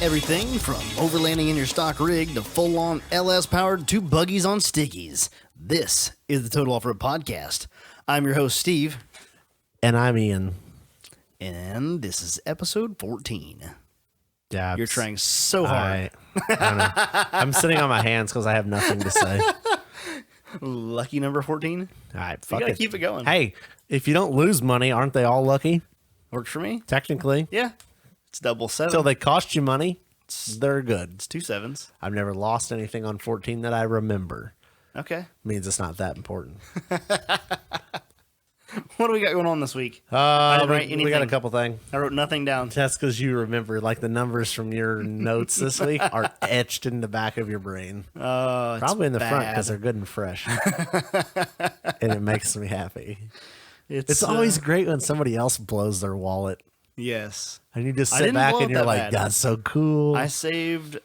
Everything from overlanding in your stock rig to full-on LS-powered 2 buggies on stickies. This is the Total Offroad Podcast. I'm your host, Steve. And I'm Ian. And this is episode 14. Yeah, You're trying so hard. I don't know. I'm sitting on my hands because I have nothing to say. Lucky number 14? All right, You fuck gotta it. keep it going. Hey, if you don't lose money, aren't they all lucky? Works for me? Technically. Yeah. It's double 7. Until they cost you money, they're good. It's 2 7s. I've never lost anything on 14 that I remember. Okay. Means it's not that important. What do we got going on this week? I didn't write anything. We got a couple things. I wrote nothing down. That's because you remember, like, the numbers from your notes this week are etched in the back of your brain. Probably in the front because they're good and fresh. And it makes me happy. It's always great when somebody else blows their wallet. Yes. And you just sit back and you're like, that's so cool. I saved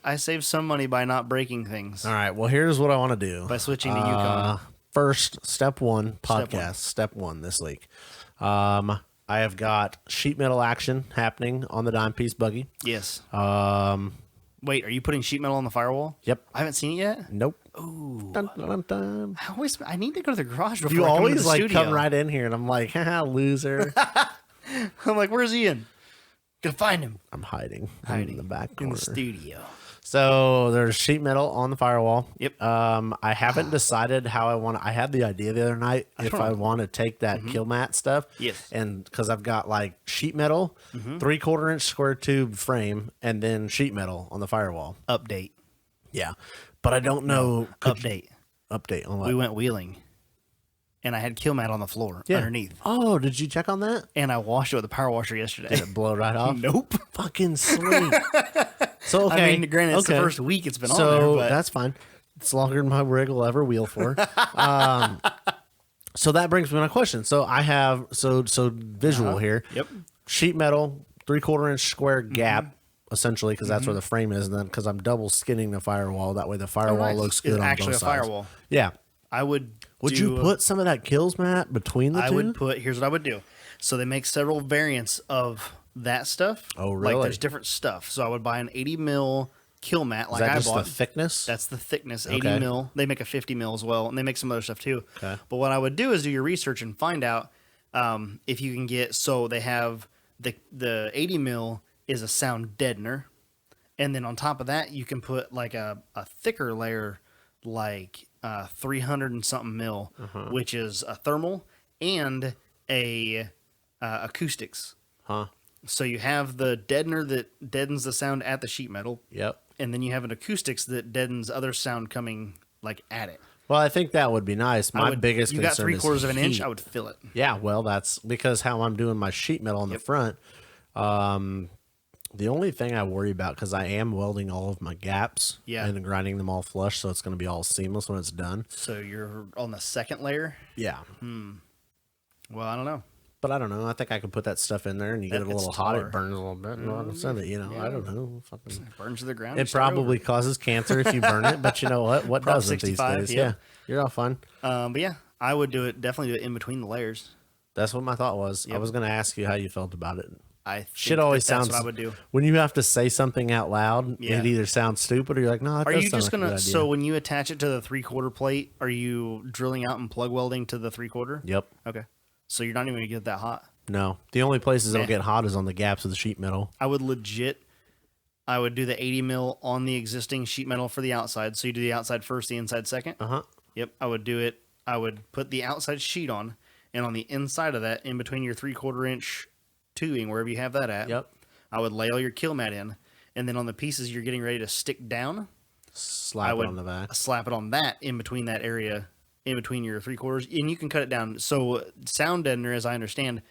some money by not breaking things. All right. Well, here's what I want to do. By switching to Yukon. First, step one, podcast. Step one this week. I have got sheet metal action happening on the dime piece buggy. Yes. Wait, are you putting sheet metal on the firewall? Yep. I haven't seen it yet. Nope. Ooh. Dun, dun, dun. I need to go to the garage before You I come always to the like studio. come right in here, and I'm like, haha, loser. I'm like, where's Ian? Go find him. I'm hiding in the back in corner. the studio. So there's sheet metal on the firewall. Yep. I haven't decided how I want to. I had the idea the other night if I want to take that kill mat stuff. Yes. And because I've got like sheet metal, 3/4 inch square tube frame, and then sheet metal on the firewall. Update. Yeah. But I don't know. Update. Update on what? We went wheeling. And I had kill mat on the floor underneath. Oh, did you check on that? And I washed it with a power washer yesterday. Did it blow right off? Nope. Fucking sweet. So, okay. I mean, granted, it's the first week it's been on there. So But that's fine. It's longer than my rig will ever wheel for. So that brings me to my question. So I have, so visual here. Yep. Sheet metal, 3/4 inch square gap, essentially, because that's where the frame is. And then because I'm double skinning the firewall, that way the firewall looks good It's on actually both a sides. firewall. Yeah. I would You put some of that kills mat between the two? I would put, here's what I would do. So they make several variants of that stuff. Oh, really? Like there's different stuff. So I would buy an 80 mil kill mat like Is that I just bought. the thickness? That's the thickness, 80 Okay. mil. They make a 50 mil as well, and they make some other stuff too. Okay. But what I would do is do your research and find out if you can get, so they have the 80 mil is a sound deadener. And then on top of that, you can put like a thicker layer, like 300 and something mil, which is a thermal and a acoustics. Huh. So you have the deadener that deadens the sound at the sheet metal. Yep. And then you have an acoustics that deadens other sound coming like at it. Well, I think that would be nice. My biggest you concern got is 3/4 of an inch, heat. I would fill it. Yeah, well, that's because how I'm doing my sheet metal on the front. The only thing I worry about, because I am welding all of my gaps and grinding them all flush, so it's going to be all seamless when it's done. So you're on the second layer? Yeah. Well, I don't know. But I don't know. I think I could put that stuff in there and you get it a little hot. taller. It burns a little bit. I don't know. Fucking. Burns to the ground. It probably causes cancer if you burn it, but you know what? What Prop doesn't these 65, days? yeah. Yeah. You're all fine. But yeah, I would definitely do it in between the layers. That's what my thought was. Yep. I was going to ask you how you felt about it. I Shit think always that's sounds. what I would do. When you have to say something out loud, it either sounds stupid or you're like, no, that Are does you sound just like a gonna? good idea. So when you attach it to the 3/4 plate, are you drilling out and plug welding to the 3/4? Yep. Okay. So you're not even gonna get that hot. No. The only places it'll get hot is on the gaps of the sheet metal. I would do the 80 mil on the existing sheet metal for the outside. So you do the outside first, the inside second. Yep. I would do it. I would put the outside sheet on, and on the inside of that, in between your 3/4 inch tubing, wherever you have that at. Yep. I would lay all your kill mat in, and then on the pieces you're getting ready to stick down, Slap it on the back. slap it on that in between that area, in between your 3/4, and you can cut it down. So sound deadener, as I understand,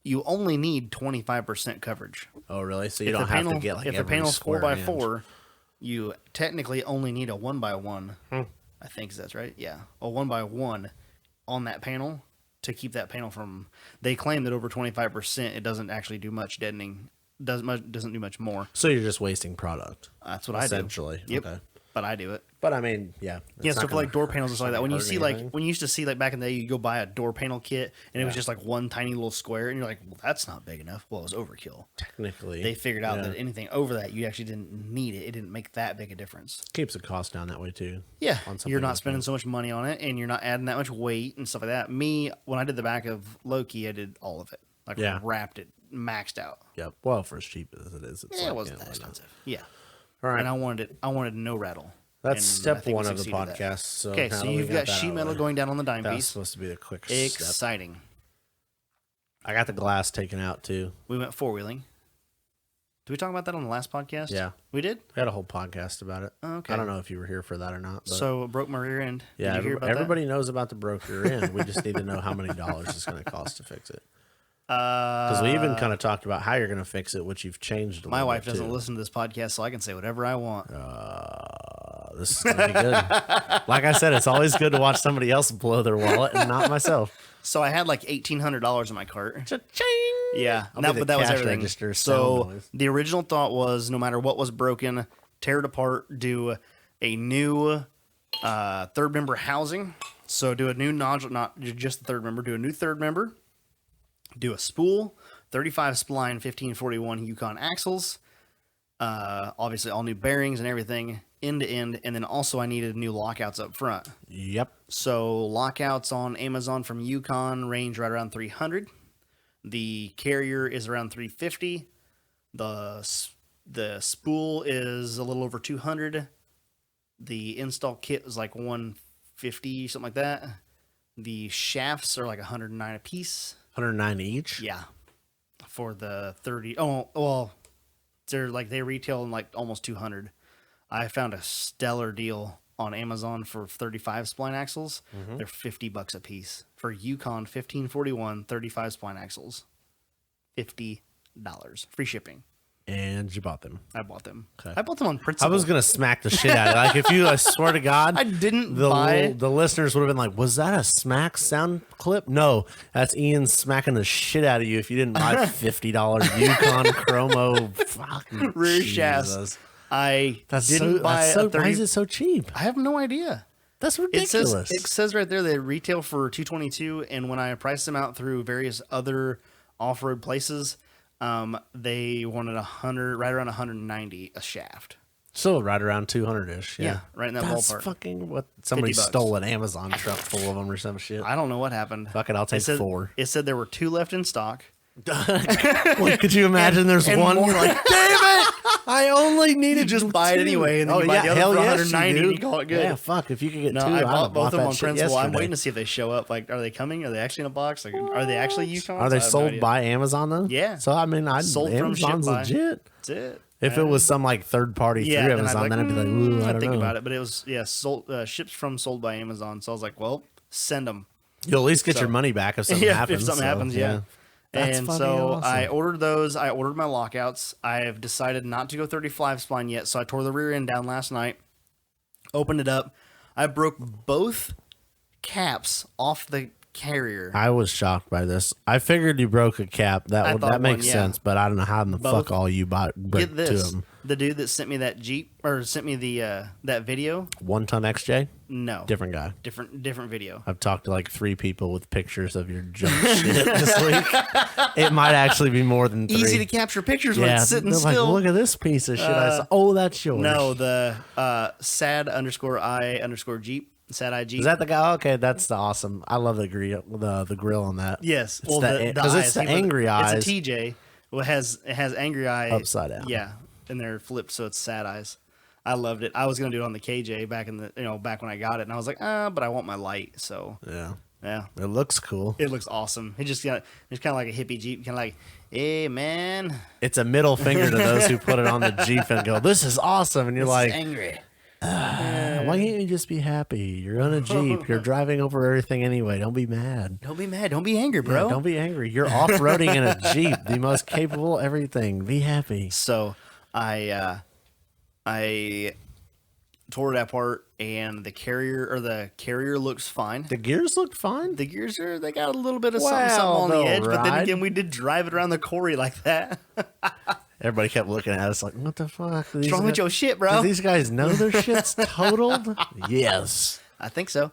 you only need 25% coverage. Oh, really? So you don't have to get like if the every panel's square 4x4, you technically only need a 1x1. I think that's right. Yeah, a 1x1 on that panel to keep that panel from. They claim that over 25%, it doesn't actually do much deadening. Doesn't do much more. So you're just wasting product. That's what I do. Essentially. Yep. Okay. but I do it. But I mean, yeah. Yeah, so for like door panels and stuff like that. When you see when you used to see like back in the day, you go buy a door panel kit and it was just like one tiny little square, and you're like, well, that's not big enough. Well, it was overkill. Technically, they figured out that anything over that, you actually didn't need it. It didn't make that big a difference. Keeps the cost down that way too. Yeah, you're not spending so much money on it, and you're not adding that much weight and stuff like that. Me, when I did the back of Loki, I did all of it. Like wrapped it, maxed out. Yep. Well, for as cheap as it is, it wasn't that expensive. Yeah. All right. And I wanted no rattle. That's step one of the podcast. So okay, so you've got sheet metal going down on the dime piece. That's supposed to be the quick Exciting. Step. I got the glass taken out too. We went four-wheeling. Did we talk about that on the last podcast? Yeah. We did? We had a whole podcast about it. Oh, okay. I don't know if you were here for that or not. But so it broke my rear end. Yeah, did you hear about everybody knows about the broke rear end. We just need to know how many dollars it's going to cost to fix it. Because we even kind of talked about how you're going to fix it, which you've changed a little bit. My wife doesn't listen to this podcast, so I can say whatever I want. This is going to be good. Like I said, it's always good to watch somebody else blow their wallet and not myself. So I had like $1,800 in my cart. Cha-ching! Yeah, but that was everything. So the original thought was, no matter what was broken, tear it apart, do a new third member housing. So do a new nodule, not just the third member, do a new third member. Do a spool, 35 spline, 1541 Yukon axles, obviously all new bearings and everything, end to end, and then also I needed new lockouts up front. Yep. So lockouts on Amazon from Yukon range right around 300. The carrier is around 350. The spool is a little over 200. The install kit is like 150, something like that. The shafts are like 109 a piece. 109 each? Yeah. For the 30. Oh, well, they retail in like almost 200. I found a stellar deal on Amazon for 35 spline axles. Mm-hmm. They're $50 a piece. For Yukon 1541 35 spline axles. $50. Free shipping. And you bought them. I bought them. Okay. I bought them on principle. I was going to smack the shit out of it. Like, if you, I swear to God, I didn't buy. The listeners would have been like, was that a smack sound clip? No, that's Ian smacking the shit out of you if you didn't buy $50 Yukon Chromo fucking rear shafts. I didn't buy a 30. Why is it so cheap? I have no idea. That's ridiculous. It says right there they retail for $222, and when I priced them out through various other off-road places, they wanted right around 190 a shaft. So right around 200-ish. Yeah, right in that ballpark. That's fucking what somebody stole an Amazon truck full of them or some shit. I don't know what happened. Fuck it, I'll take 4. It said there were 2 left in stock. Could you imagine there's one? You're like, damn it! I only needed just buy it anyway, and then you buy the other for 190 and you call it good. Yeah, fuck. If you could get 2, I bought both of them on principle. Yesterday. I'm waiting to see if they show up. Like, are they coming? Are they actually in a box? Like, are they actually Yukon? Are they sold by Amazon though? Yeah. So I mean, sold Amazon's legit. That's it. If it was some like third party through Amazon, then I'd be like, ooh, I don't think know. about it. But it was sold by Amazon. So I was like, well, send them. You'll at least get your money back if something happens. If something happens, yeah. That's so awesome. I ordered those. I ordered my lockouts. I have decided not to go 35 spline yet, so I tore the rear end down last night. Opened it up. I broke both caps off the carrier. I was shocked by this. I figured you broke a cap. That makes sense, but I don't know how in the fuck all you broke 2 of them. The dude that sent me that Jeep, or sent me the that video. 1 ton XJ? No. Different guy. Different video. I've talked to like 3 people with pictures of your junk shit this week. It might actually be more than 3. Easy to capture pictures when it's sitting still. Like, look at this piece of shit. I saw. Oh, that's yours. No, the sad_I_Jeep. Sad eye Jeep. Is that the guy? Okay, that's awesome. I love the grill on that. Yes. Well, it's the angry eyes. It's a TJ. Well, it has angry eye upside down. Yeah. And they're flipped, so it's sad eyes. I loved it. I was gonna do it on the KJ back when I got it, and I was like, but I want my light, so yeah. It looks cool. It looks awesome. It's kind of like a hippie Jeep, kind of like, hey man. It's a middle finger to those who put it on the Jeep and go, this is awesome, and you're like, angry. Why can't you just be happy? You're on a Jeep. You're driving over everything anyway. Don't be mad. Don't be mad. Don't be angry, bro. Yeah, don't be angry. You're off-roading in a Jeep, the most capable everything. Be happy. So I tore it apart, and the carrier looks fine. The gears look fine. The gears they got a little bit of something on the edge, but then again, we did drive it around the quarry like that. Everybody kept looking at us like, what the fuck? What's wrong with your shit, bro? Do these guys know their shit's totaled? Yes. I think so.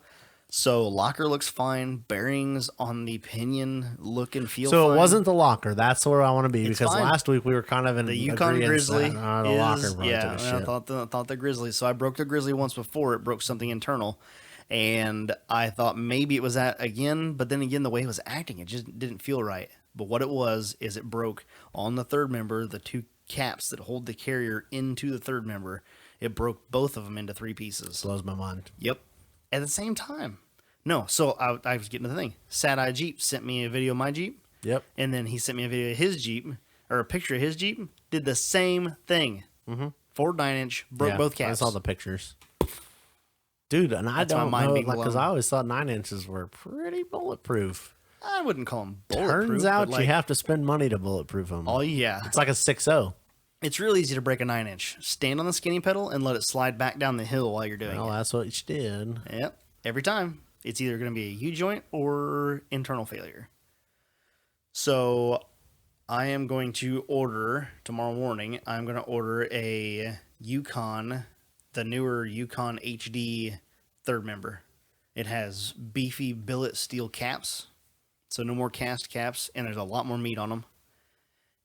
So locker looks fine. Bearings on the pinion look and feel So fine. it wasn't the locker. That's where I want to be, It's because fine. last week we were kind of in The Yukon Grizzly. The locker probably yeah, took a shit. I thought the Grizzly. So I broke the Grizzly once before. It broke something internal. And I thought maybe it was that again. But then again, the way it was acting, it just didn't feel right. But what it was is it broke on the third member, the two caps that hold the carrier into the third member. It broke both of them into 3 pieces. Blows my mind. Yep. At the same time. No, so I was getting to the thing. Sad Eye Jeep sent me a video of my Jeep. Yep. And then he sent me a video of his Jeep, or a picture of his Jeep. Did the same thing. Mm-hmm. Ford 9-inch, broke both caps. I saw the pictures. Dude, and I don't know, because I always thought 9 inches were pretty bulletproof. I wouldn't call them bulletproof. Turns out you have to spend money to bulletproof them. Oh, yeah. It's like a 6.0. It's real easy to break a 9-inch. Stand on the skinny pedal and let it slide back down the hill while you're doing it. Well, that's what you did. Yep. Every time. It's either going to be a U-joint or internal failure. So I am going to order, tomorrow morning, I'm going to order a Yukon, the newer Yukon HD third member. It has beefy billet steel caps, so no more cast caps, and there's a lot more meat on them.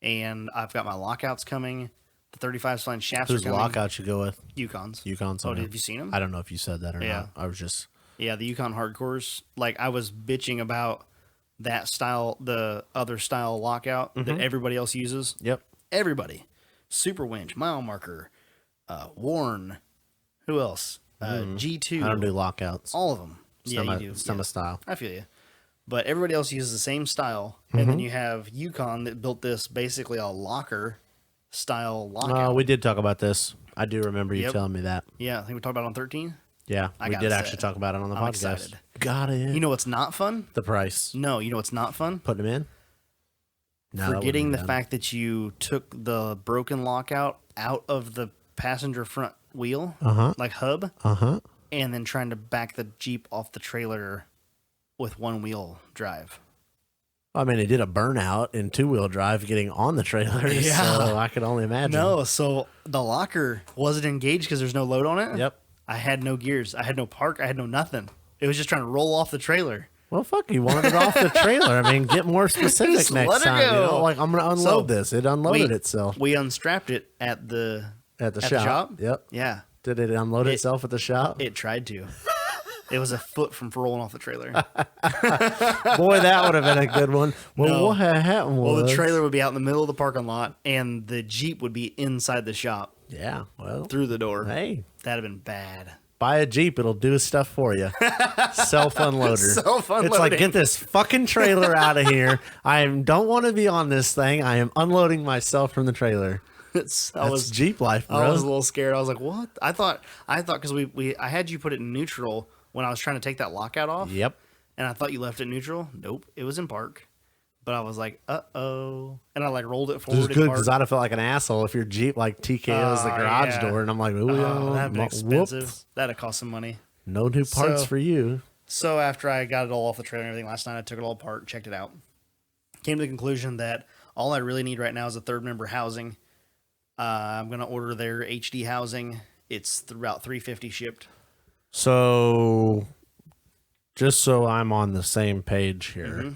And I've got my lockouts coming. The 35 spline shafts are coming. Whose lockouts you go with? Yukon's. Yukon's. Oh, have you seen them? I don't know if you said that or not. I was just... Yeah, the Yukon Hardcores. Like, I was bitching about that style, the other style lockout that everybody else uses. Yep. Everybody. Super Winch, Mile Marker, Warn. Who else? G2. I don't do lockouts. All of them. SEMA, you do. SEMA style. I feel you. But everybody else uses the same style. And then you have Yukon that built this basically a locker style lockout. We did talk about this. I do remember you telling me that. Yeah, I think we talked about it on 13. Yeah, we did actually talk about it on the podcast. Excited. Got it. You know what's not fun? The price. No, you know what's not fun? Putting them in? No, forgetting the fact that you took the broken lockout out of the passenger front wheel, like hub, and then trying to back the Jeep off the trailer with one wheel drive. I mean, it did a burnout in 2-wheel drive getting on the trailer, so I could only imagine. No, so the locker wasn't engaged because there's no load on it. Yep. I had no gears. I had no park. I had no nothing. It was just trying to roll off the trailer. Well, fuck, you wanted it off the trailer. I mean, get more specific Just next let it time. go. You know, like, I'm going to unload this. It unloaded itself. We unstrapped it at the shop. Yep. Yeah. Did it unload itself at the shop? It tried to. It was a foot from rolling off the trailer. Boy, that would have been a good one. Well, what happened was... Well, the trailer would be out in the middle of the parking lot, and the Jeep would be inside the shop. Yeah, well... Through the door. Hey. That'd have been bad. Buy a Jeep, it'll do stuff for you. Self-unloader. Self-unloading. It's like, get this fucking trailer out of here. I don't want to be on this thing. I am unloading myself from the trailer. That's Jeep life, bro. I was a little scared. I was like, what? I thought because I had you put it in neutral when I was trying to take that lockout off. Yep. And I thought you left it neutral. Nope. It was in park. But I was like, uh-oh. And I like rolled it forward. This is good because I'd have felt like an asshole if your Jeep like TKOs the garage door. And I'm like, ooh, that'd be expensive. That'd cost some money. No new parts for you. So after I got it all off the trailer and everything last night, I took it all apart, checked it out. Came to the conclusion that all I really need right now is a third member housing. I'm going to order their HD housing. It's about $350 shipped. So, just so I'm on the same page here,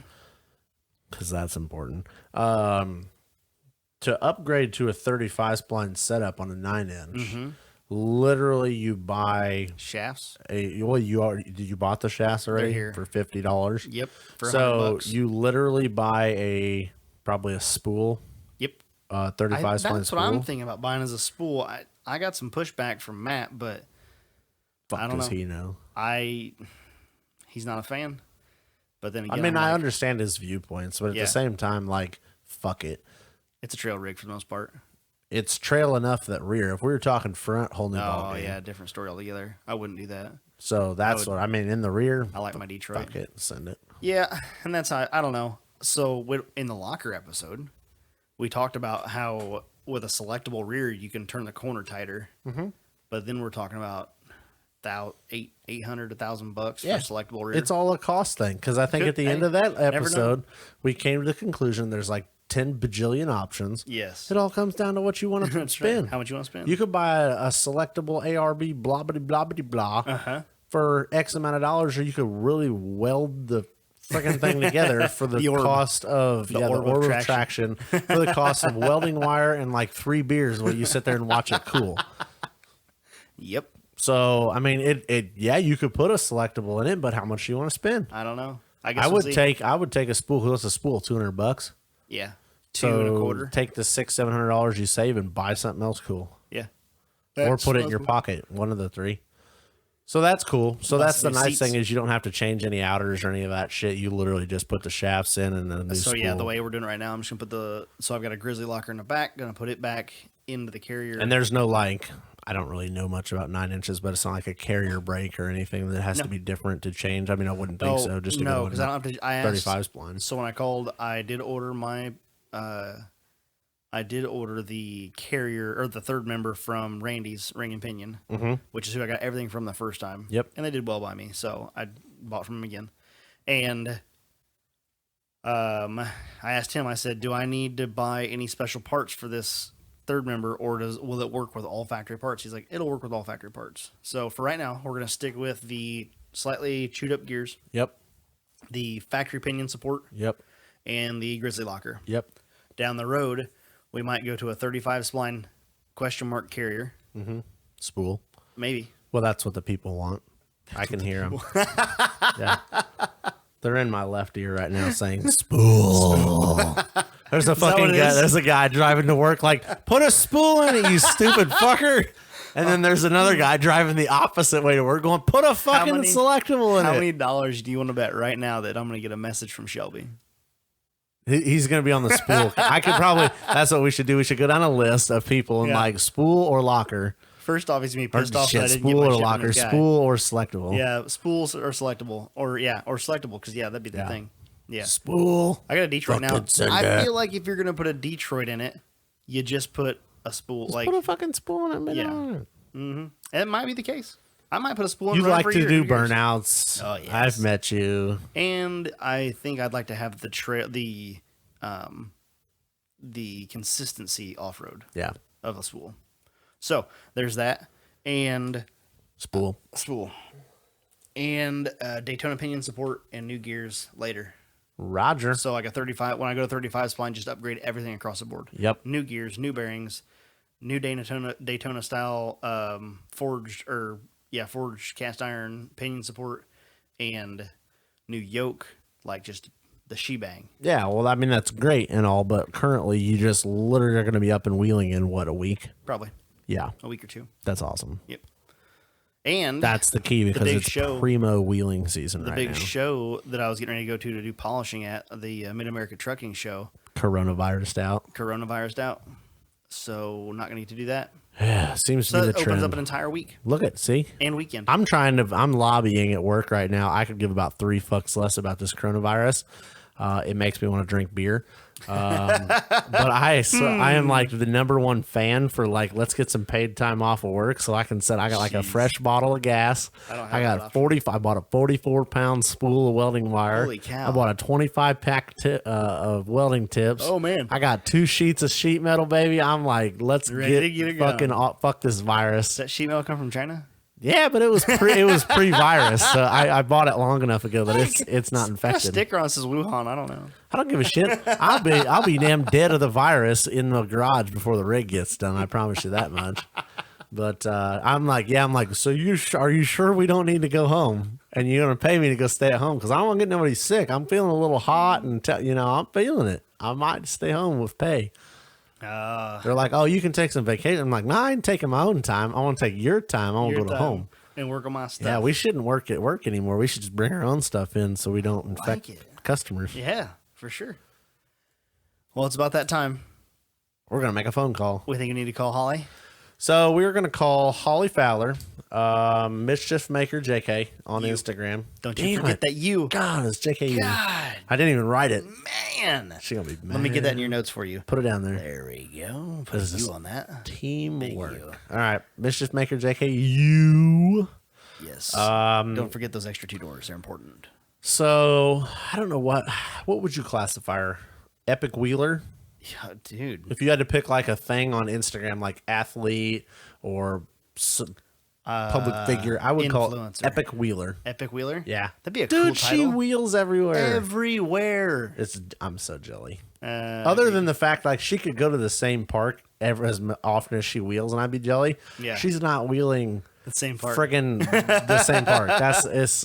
because that's important, to upgrade to a 35 spline setup on a 9-inch, literally you buy shafts. You bought the shafts already here for $50. Yep. For so you literally buy probably a spool. Yep. 35 spline spool. That's what I'm thinking about buying as a spool. I got some pushback from Matt, but I don't know. Does he know? He's not a fan. But then again, I mean, I understand his viewpoints, but at the same time, like, fuck it. It's a trail rig for the most part. It's trail enough that rear. If we were talking front, whole new ballgame. Oh yeah, different story altogether. I wouldn't do that. So that's what I mean. In the rear, I like my Detroit. Fuck it, send it. Yeah, and that's how I don't know. So in the locker episode, we talked about how with a selectable rear you can turn the corner tighter. But then we're talking about $800 to $1,000 for selectable rear. It's all a cost thing because I think at the end of that episode we came to the conclusion there's like 10 bajillion options. Yes. It all comes down to what you want to spend. Right. How much you want to spend? You could buy a selectable ARB blah blah blah blah blah for X amount of dollars, or you could really weld the freaking thing together for the cost of the orb of traction for the cost of welding wire and like 3 beers while you sit there and watch it cool. Yep. So I mean, you could put a selectable in it, but how much do you want to spend? I don't know. I guess I would take a spool. What's a spool? $200. Yeah. $2.25. Take the $600-700 you save and buy something else cool. Yeah. Or put it in your pocket. One of the 3. So that's cool. So that's the nice thing is you don't have to change any outers or any of that shit. You literally just put the shafts in and then a new spool. Yeah, the way we're doing it right now, I'm just gonna put I've got a grizzly locker in the back. Gonna put it back into the carrier. And there's no I don't really know much about 9 inches, but it's not like a carrier brake or anything that has to be different to change. I mean, I wouldn't think so. Just to go because I don't have to. I 35 spline. So when I called, I did order the carrier or the third member from Randy's Ring and Pinion, which is who I got everything from the first time. Yep. And they did well by me, so I bought from him again. And I asked him. I said, "Do I need to buy any special parts for this third member, or will it work with all factory parts?" He's like, "It'll work with all factory parts." So for right now, we're gonna stick with the slightly chewed up gears. Yep. The factory pinion support. Yep. And the grizzly locker. Yep. Down the road, we might go to a 35 spline question mark carrier. Spool. Maybe. Well, that's what the people want. I can hear them. Yeah. They're in my left ear right now saying spool. There's a fucking guy. There's a guy driving to work like, put a spool in it, you stupid fucker. And then there's another guy driving the opposite way to work going, put a fucking selectable in it. How many dollars do you want to bet right now that I'm going to get a message from Shelby? He's going to be on the spool. I could probably, that's what we should do. We should go down a list of people and like spool or locker. First off, he's going to be pissed off that I didn't spool get my or locker, spool or selectable. Yeah, spools or selectable. Or selectable, because that'd be the thing. Yeah. Spool. I got a Detroit now. I feel like if you're going to put a Detroit in it, you just put a spool. Just put a fucking spool in it. Yeah. It might be the case. I might put a spool in it. You like to do burnouts. Oh, yeah. I've met you. And I think I'd like to have the consistency off-road of a spool. So there's that. And spool. And Daytona pinion support and new gears later. Roger. So like a 35, when I go to 35 spline, just upgrade everything across the board. Yep. New gears, new bearings, new Daytona style forged cast iron pinion support, and new yoke, like just the shebang. Yeah, well, I mean, that's great and all, but currently you just literally are going to be up and wheeling in what, a week? Probably. Yeah. A week or two. That's awesome. Yep. And that's the key because it's primo wheeling season right now. The big show that I was getting ready to go to do polishing at, the Mid-America Trucking Show. Coronavirused out. So not going to get to do that. Yeah, seems to be the trend. Opens up an entire week. Look at, see? And weekend. I'm lobbying at work right now. I could give about 3 fucks less about this coronavirus. It makes me want to drink beer. But I am like the #1 fan for like, let's get some paid time off of work so I can set. I got like a fresh bottle of gas. I got 45. I bought a 44-pound spool of welding wire. Holy cow. I bought a 25-pack of welding tips. Oh man. I got 2 sheets of sheet metal, baby. I'm like, let's get fucking fuck this virus. Does that sheet metal come from China? Yeah, but it was pre-virus, so I bought it long enough ago that it's not infected. A sticker on says Wuhan. I don't know. I don't give a shit. I'll be damn dead of the virus in the garage before the rig gets done. I promise you that much. But I'm like, so are you sure we don't need to go home? And you're gonna pay me to go stay at home because I don't want to get nobody sick. I'm feeling a little hot and I'm feeling it. I might stay home with pay. They're like, oh, you can take some vacation. I'm like, no, I ain't taking my own time. I want to take your time. I want to go to home and work on my stuff. Yeah, we shouldn't work at work anymore. We should just bring our own stuff in so we don't infect customers. Yeah, for sure. Well, it's about that time. We're gonna make a phone call. We think we need to call Hollie. So we're gonna call Hollie Fowler, Mischief Maker JK on Instagram. Don't you forget that you. God, it's JK. God, I didn't even write it. Man, she's gonna be mad. Let me get that in your notes for you. Put it down there. There we go. Put you on that. Teamwork. All right, Mischief Maker JK. You. Yes. Don't forget those extra 2 doors. They're important. So I don't know what would you classify her? Epic wheeler. Yeah, dude. If you had to pick like a thing on Instagram, like athlete or public figure, I would call it Influencer. Epic Wheeler. Epic Wheeler? Yeah. That'd be a Dude, cool title. she wheels everywhere. Everywhere. I'm so jelly. Other than the fact, like, she could go to the same park as often as she wheels, and I'd be jelly. Yeah. She's not wheeling The same park. friggin' the same park.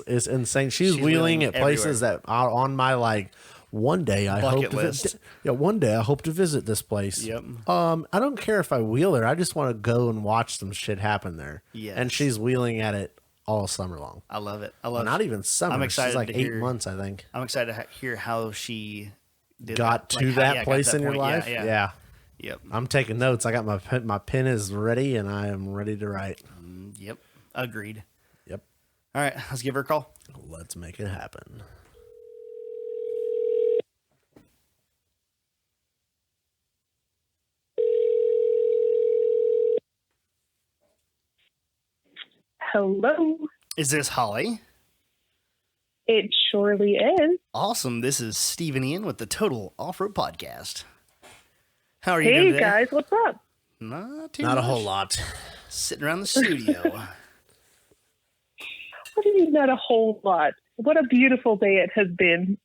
It's insane. She's wheeling at places that are on my, like, one day I hope to visit. Yeah, one day I hope to visit this place. Yep. I don't care if I wheel her. I just want to go and watch some shit happen there. Yes. And she's wheeling at it all summer long. I love it. I love Not even summer. I'm excited She's like to 8 hear- months, I think. I'm excited to hear how she Got to that place in your life. Yeah. Yep. I'm taking notes. I got my pen is ready, and I am ready to write. Yep. Agreed. Yep. All right. Let's give her a call. Let's make it happen. Hello. Is this Holly? It surely is. Awesome. This is Steve and Ian with the Total Offroad Podcast. How are you doing Hey today? guys, what's up? Not too Not a much. whole lot. Sitting around the studio. What do you mean not a whole lot? What a beautiful day it has been.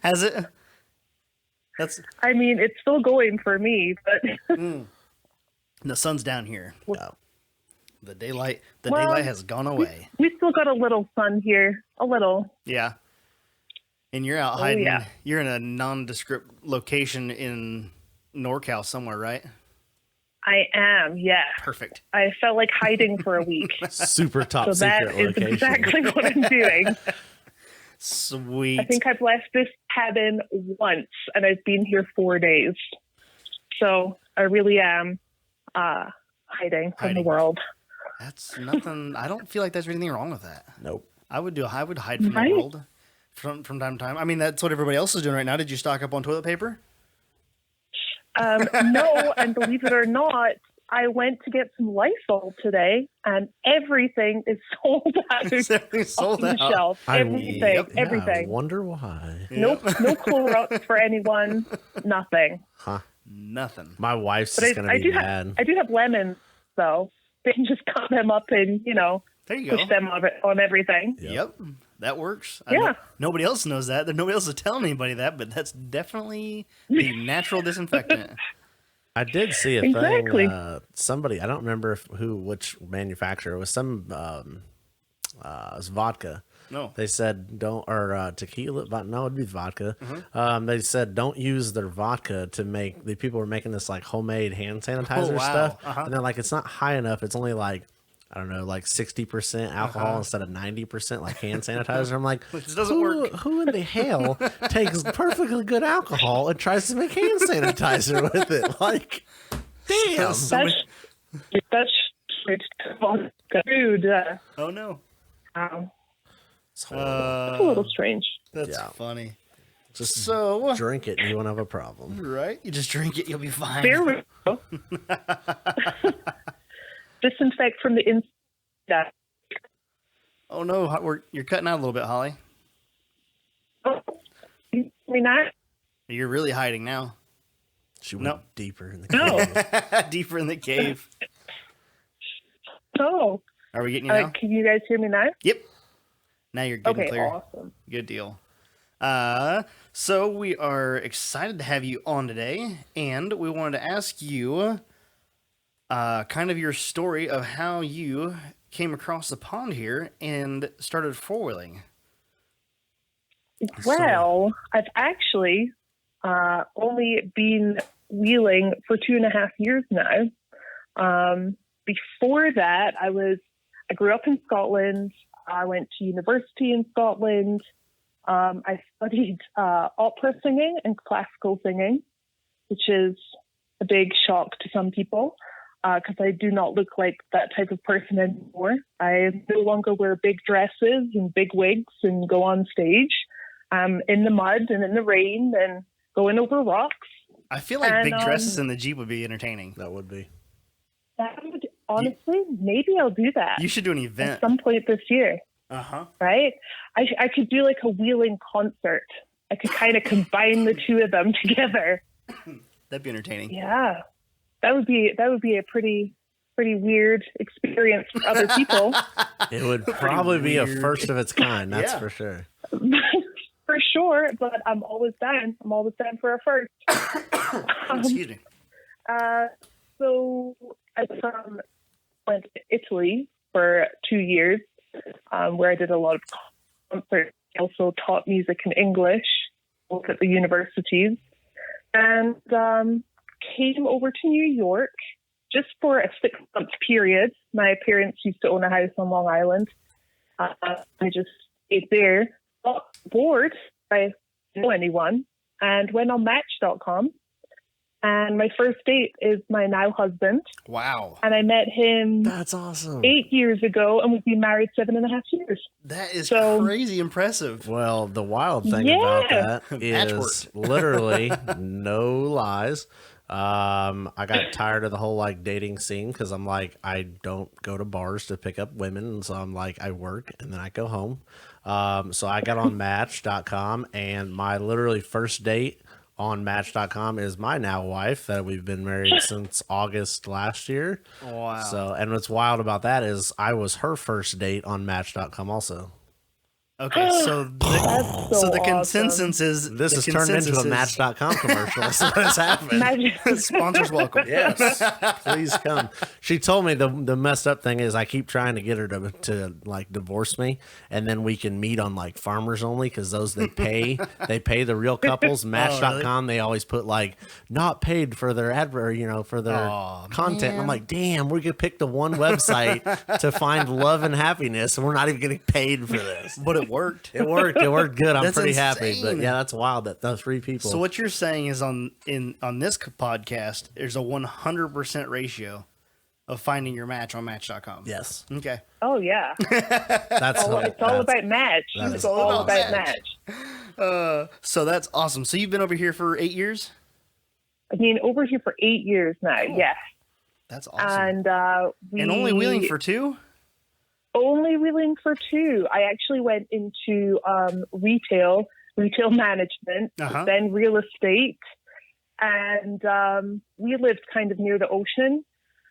Has it? That's I mean, it's still going for me, but the sun's down here. No. The daylight Well, daylight has gone away. we still got a little sun here. A little. Yeah. And you're out hiding. yeah. You're in a nondescript location in NorCal somewhere, right? I am, yeah. Perfect. I felt like hiding for a week. Super top So that secret is location. exactly what I'm doing. Sweet. I think I've left this cabin once, and I've been here 4 days. So I really am hiding from the world. That's nothing. I don't feel like there's anything wrong with that. Nope. I would hide from Right. the world from time to time. I mean, that's what everybody else is doing right now. Did you stock up on toilet paper? No, and believe it or not, I went to get some Lysol today, and everything is sold out Everything's sold on the out. shelf. Everything, Yeah, everything. I wonder why. Nope, no Clorox for anyone. Nothing. Nothing. My wife's But just gonna I be do mad. have lemons, though. They can just cut them up and There you go. push them on everything. Yep. That works. Yeah. Nobody else knows that. Nobody else is telling anybody that, but that's definitely the natural disinfectant. I did see a Exactly. thing. Somebody, I don't remember which manufacturer. It was some it was vodka. No. They said don't, or tequila. No, it'd be vodka. Mm-hmm. They said don't use their vodka to make. The people were making this like homemade hand sanitizer wow. stuff, Uh-huh. and they're like, it's not high enough. It's only like, I don't know, like 60% alcohol instead of 90% like hand sanitizer. I'm like, This doesn't work. Who in the hell takes perfectly good alcohol and tries to make hand sanitizer with it? Like, damn. That's food. Oh no. It's horrible. It's a little strange. That's Yeah. funny. Just So, drink it and you won't have a problem. right? You just drink it, you'll be fine. There we go. Disinfect from the inside. Oh no, you're cutting out a little bit, Holly. Oh, I mean, You're really hiding now. She went Nope. deeper in the No. cave. Deeper in the cave. no. Are we getting you now? Can you guys hear me now? Yep. Now you're good and Okay, clear. awesome. Good deal. So we are excited to have you on today, and we wanted to ask you kind of your story of how you came across the pond here and started four-wheeling. Well, I've actually only been wheeling for 2.5 years now. Before that, I grew up in Scotland. I went to university in Scotland. I studied opera singing and classical singing, which is a big shock to some people because I do not look like that type of person anymore. I no longer wear big dresses and big wigs and go on stage in the mud and in the rain and going over rocks. I feel like big dresses in the Jeep would be entertaining. That would be. That would, honestly, maybe I'll do that You should do an at event. some point this year. Uh-huh. Right? I could do like a wheeling concert. I could kind of combine the two of them together. That'd be entertaining. Yeah, that would be a pretty weird experience for other people. It would probably be a first of its kind. That's for sure. For sure, but I'm always down. I'm always down for a first. Excuse me. So I went to Italy for 2 years, where I did a lot of concerts. I also taught music and English, both at the universities, and came over to New York just for a 6-month period. My parents used to own a house on Long Island. I just stayed there, got bored. I didn't know anyone, and went on Match.com. And my first date is my now husband. Wow. And I met him. That's awesome. 8 years ago, and we've been married 7.5 years. That is crazy impressive. Well, the wild thing about that is literally no lies. I got tired of the whole like dating scene because I'm like, I don't go to bars to pick up women. And so I'm like, I work and then I go home. So I got on Match.com, and my literally first date on Match.com is my now wife that we've been married since August last year. Wow. So, and what's wild about that is I was her first date on Match.com also. Okay, so the consensus is this has turned into a Match.com commercial. That's what has happened. Sponsors welcome. Yes, please come. She told me the messed up thing is I keep trying to get her to like divorce me, and then we can meet on like Farmers Only, because those they pay the real couples. Match.com, they always put like not paid for their advert, for their content. And I'm like, damn, we could pick the one website to find love and happiness, and we're not even getting paid for this. But it worked. It worked good. I'm pretty happy. insane. But yeah, that's wild that those 3 people. So what you're saying is on this podcast, there's a 100% ratio of finding your match on Match.com. Yes. Okay. Oh yeah. It's all about Match. It's all about Match. So that's awesome. So you've been over here for 8 years? I mean, over here for 8 years now. Cool. Yes. That's awesome. And only wheeling for 2? Only wheeling for 2. I actually went into retail management, then real estate, and we lived kind of near the ocean.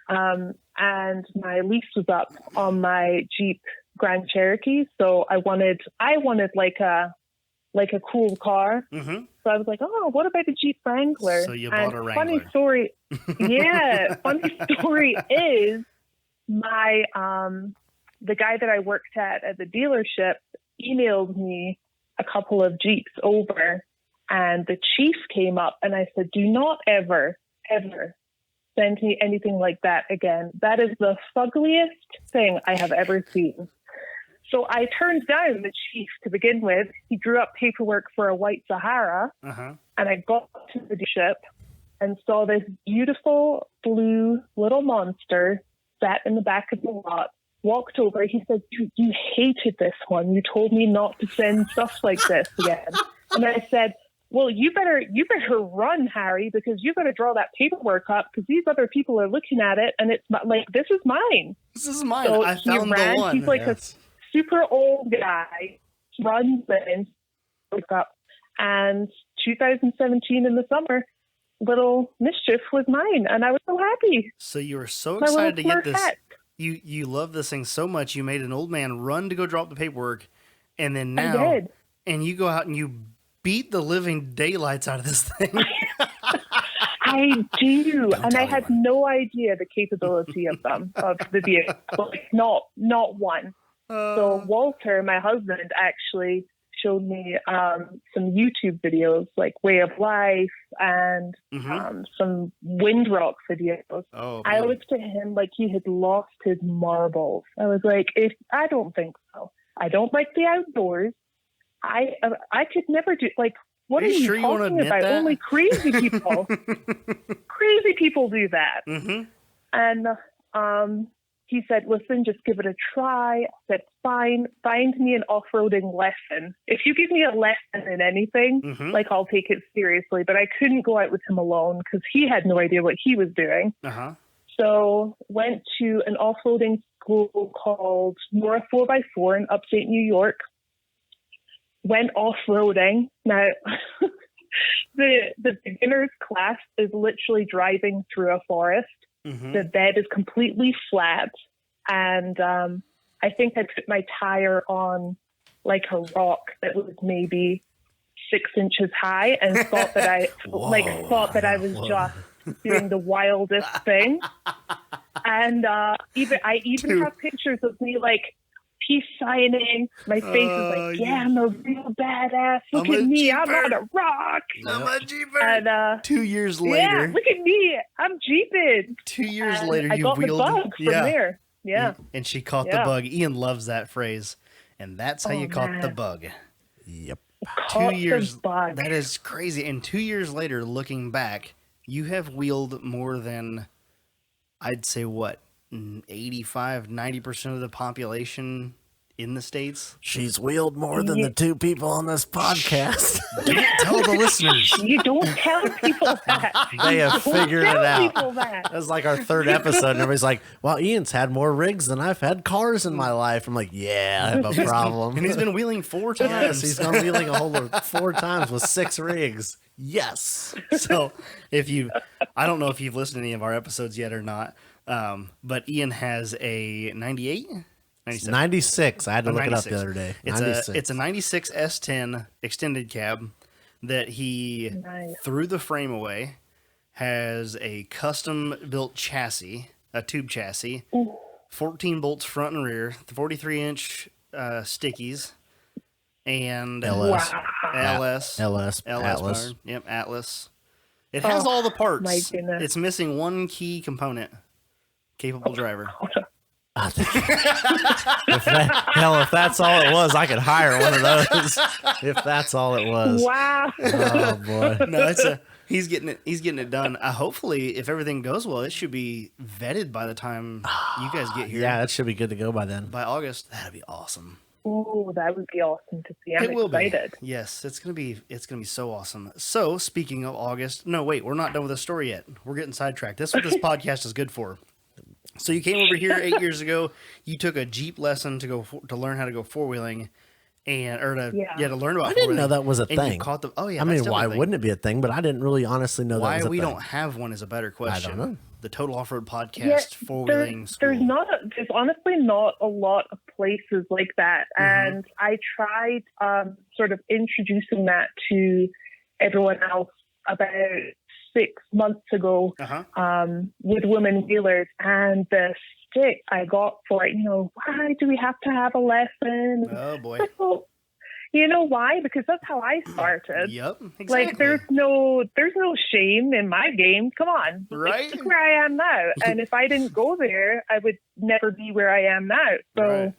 And my lease was up on my Jeep Grand Cherokee, so I wanted like a cool car. Mm-hmm. So I was like, oh, what about a Jeep Wrangler? So you bought a Wrangler. Funny story. Yeah, funny story is my the guy that I worked at the dealership emailed me a couple of Jeeps over, and the chief came up, and I said, do not ever send me anything like that again. That is the fuggliest thing I have ever seen. So I turned down the chief to begin with. He drew up paperwork for a white Sahara, and I got to the dealership and saw this beautiful blue little monster sat in the back of the lot. Walked over. He said, you hated this one. You told me not to send stuff like this again. And I said, well, you better run, Harry, because you've got to draw that paperwork up, because these other people are looking at it, and it's like, this is mine. This is mine. So I found the one. He's like a super old guy. He runs it and 2017 in the summer, little Mischief was mine, and I was so happy. So you were so excited to get this. You love this thing so much, you made an old man run to go drop the paperwork, and then now, and you go out and you beat the living daylights out of this thing. I do, and I had no idea the capability of the vehicle, like not one. So Walter, my husband, actually showed me some YouTube videos, like Way of Life and some Windrock videos. I looked at him like he had lost his marbles. I was like, I don't think so. I don't like the outdoors. I could never do, like, what are you sure talking about? That? Only crazy people. Crazy people do that. Mm-hmm. And he said, listen, just give it a try. I said, fine, find me an off-roading lesson. If you give me a lesson in anything, like, I'll take it seriously. But I couldn't go out with him alone because he had no idea what he was doing. So went to an off-roading school called Nora 4x4 in upstate New York. Went off-roading. Now, The beginner's class is literally driving through a forest. Mm-hmm. The bed is completely flat, and I think I put my tire on like a rock that was maybe 6 inches high, and thought that I was just doing the wildest thing. And I even have pictures of me like peace signing. My face is like, yeah, I'm a real badass. Look at me, Jeeper. I'm on a rock. I'm a Jeeper. And 2 years later, yeah, look at me, I'm jeeping. 2 years And later, I you got wheeled. the bug from there. Yeah, and she caught the bug. Ian loves that phrase, and that's how you caught the bug. Yep. Caught 2 years. the bug. That is crazy. And 2 years later, looking back, you have wheeled more than, I'd say, what, 85, 90% of the population in the States? She's wheeled more than the two people on this podcast. Tell the listeners. You don't tell people that. They have figured it Tell out. people that. That's like our third episode, and everybody's like, well, Ian's had more rigs than I've had cars in my life. I'm like, yeah, I have a problem. And he's been wheeling 4 times. Yes, he's gone wheeling a whole 4 times with 6 rigs. Yes. So I don't know if you've listened to any of our episodes yet or not, but Ian has a 98? 96. I had to look it up 96. the other day. It's a 96 S10 extended cab that he threw the frame away, has a custom built chassis, a tube chassis, 14 bolts front and rear, 43-inch stickies, and LS. LS Atlas. powered. Yep, Atlas. It has all the parts. my goodness. It's missing one key component. Capable driver. If that's all it was, I could hire one of those. If that's all it was. Wow. Oh boy. No, he's getting it done. Hopefully, if everything goes well, it should be vetted by the time you guys get here. Yeah, it should be good to go by then. By August, that'd be awesome. Oh, that would be awesome to see. I'm excited. Yes, it's gonna be so awesome. So, speaking of August, no, wait, we're not done with the story yet. We're getting sidetracked. That's what this podcast is good for. So you came over here 8 years ago. You took a Jeep lesson to learn how to go 4-wheeling, to learn about. I didn't know that was a and thing. You caught the, oh yeah, I mean, why wouldn't it be a thing? But I didn't really honestly know that was a thing. Why we don't have one is a better question. I don't know. The Total Offroad Podcast 4-wheeling school. There's honestly not a lot of places like that, and I tried sort of introducing that to everyone else about 6 months ago with women wheelers, and the stick I got for it, why do we have to have a lesson? Oh boy. Well, you know why? Because that's how I started. Yep, exactly. Like there's no shame in my game. Come on. Right. Look where I am now. And if I didn't go there, I would never be where I am now. So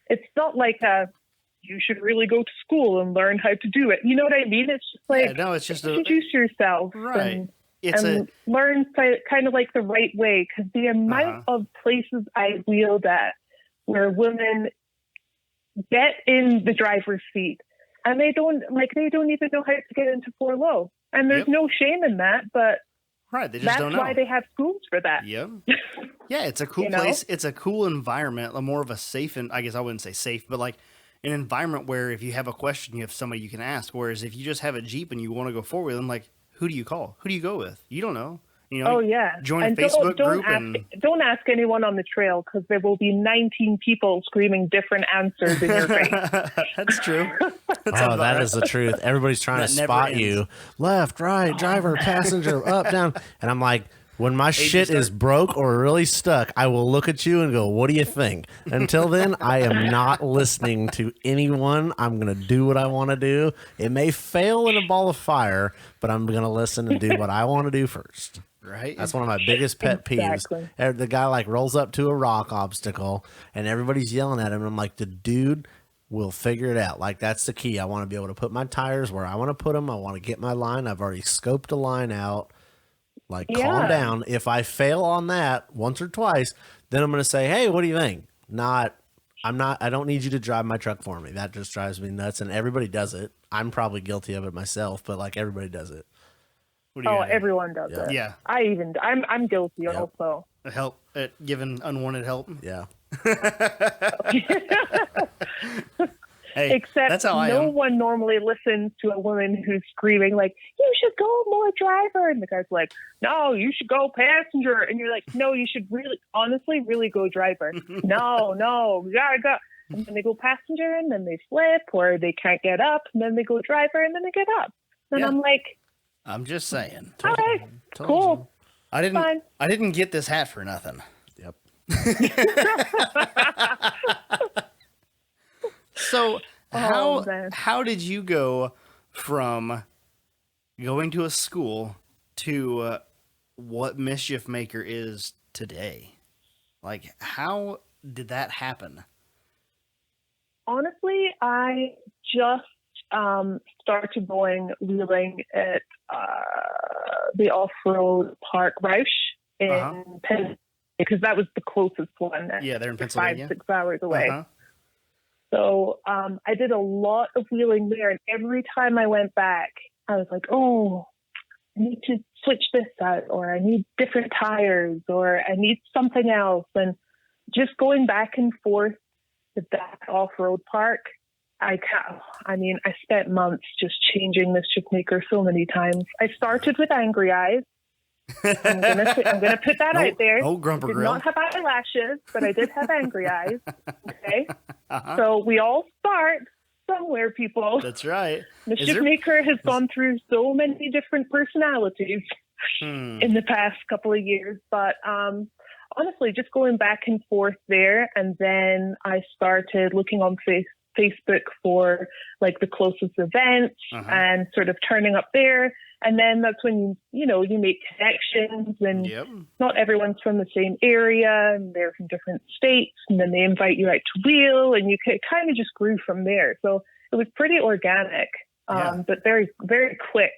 it's not like you should really go to school and learn how to do it. You know what I mean? It's just like, it's just introduce yourself and learn kind of like the right way. Because the amount of places I wheeled at where women get in the driver's seat and they don't even know how to get into 4-low. And there's no shame in that, but they just don't know. That's why they have schools for that. Yep. Yeah, it's a cool place. It's a cool environment, more of a safe, and I guess I wouldn't say safe, but like an environment where if you have a question, you have somebody you can ask. Whereas if you just have a Jeep and you want to go 4-wheeling, like, who do you call? Who do you go with? You don't know. Oh yeah. Join a Facebook group don't ask anyone on the trail, because there will be 19 people screaming different answers in your face. That's true. That is the truth. Everybody's trying to spot you. Left, right, driver, passenger, up, down. And I'm like, when my shit is broke or really stuck, I will look at you and go, what do you think? Until then, I am not listening to anyone. I'm going to do what I want to do. It may fail in a ball of fire, but I'm going to listen and do what I want to do first. Right. That's one of my biggest pet peeves. The guy like rolls up to a rock obstacle and everybody's yelling at him. And I'm like, the dude will figure it out. Like, that's the key. I want to be able to put my tires where I want to put them. I want to get my line. I've already scoped a line out. Like, calm down. If I fail on that once or twice, then I'm going to say, hey, what do you think? I don't need you to drive my truck for me. That just drives me nuts. And everybody does it. I'm probably guilty of it myself, but like everybody does it. Everyone does it. Yeah. I'm guilty also. Help at giving unwanted help. Yeah. Hey, Except that's how I no am. one normally listens to a woman who's screaming like, "You should go more driver," and the guy's like, "No, you should go passenger," and you're like, "No, you should really, honestly, really go driver." No, you gotta go. And then they go passenger, and then they flip, or they can't get up, and then they go driver, and then they get up. And Yeah. I'm like, I'm just saying. all right, Told cool. I didn't. Fine. I didn't get this hat for nothing. Yep. So man. how did you go from going to a school to what Mischief Maker is today? Like, how did that happen? Honestly, I just started going wheeling at the Offroad Park Roush in Pennsylvania, because that was the closest one. Yeah, they're in Pennsylvania. 5-6 hours away. So I did a lot of wheeling there, and every time I went back, I was like, oh, I need to switch this out, or I need different tires, or I need something else. And just going back and forth to that off-road park, I spent months just changing Mischief Maker so many times. I started with angry eyes. I'm gonna put that out there. Oh, Grumper I did Grill. not have eyelashes, but I did have angry eyes. Okay, so we all start somewhere, people. That's right. Mischief Maker has gone through so many different personalities in the past couple of years, but honestly, just going back and forth there, and then I started looking on Facebook for like the closest events and sort of turning up there. And then that's when, you make connections, and not everyone's from the same area, and they're from different states, and then they invite you out to wheel, and you kind of just grew from there. So it was pretty organic, but very, very quick.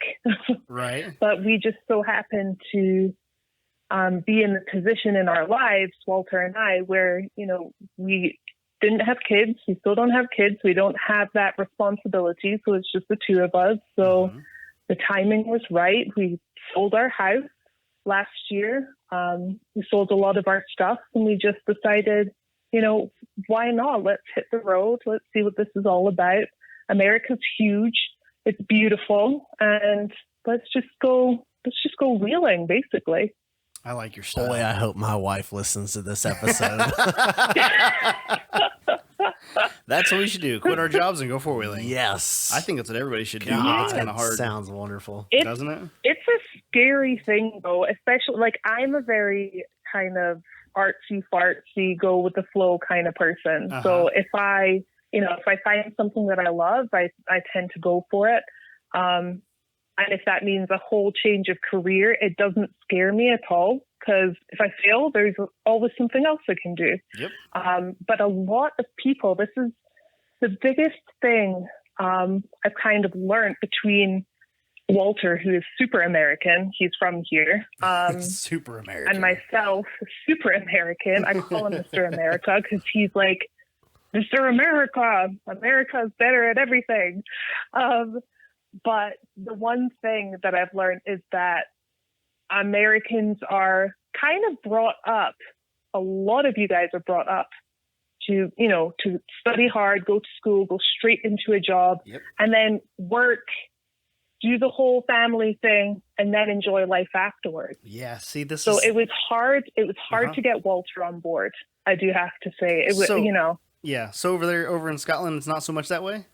Right. But we just so happened to be in the position in our lives, Walter and I, where, we didn't have kids. We still don't have kids. We don't have that responsibility. So it's just the two of us. So the timing was right. We sold our house last year. We sold a lot of our stuff, and we just decided, why not? Let's hit the road. Let's see what this is all about. America's huge. It's beautiful. And let's just go wheeling, basically. I like your style. Boy, I hope my wife listens to this episode. That's what we should do. Quit our jobs and go four-wheeling. Yes. I think that's what everybody should do. God, It's kind of hard. Sounds wonderful. Doesn't it? It's a scary thing, though, especially, like, I'm a very kind of artsy-fartsy, go-with-the-flow kind of person. So if I find something that I love, I tend to go for it. And if that means a whole change of career, it doesn't scare me at all, because if I fail, there's always something else I can do. Yep. But a lot of people, this is the biggest thing I've kind of learned between Walter, who is super American, he's from here, Super American, and myself, super American. I call him Mr. America because he's like, Mr. America, America is better at everything. But the one thing that I've learned is that Americans are kind of brought up, a lot of you guys are brought up to study hard, go to school, go straight into a job, and then work, do the whole family thing, and then enjoy life afterwards. Yeah, see, So it was hard to get Walter on board, I do have to say. It was, Yeah, so over in Scotland, it's not so much that way?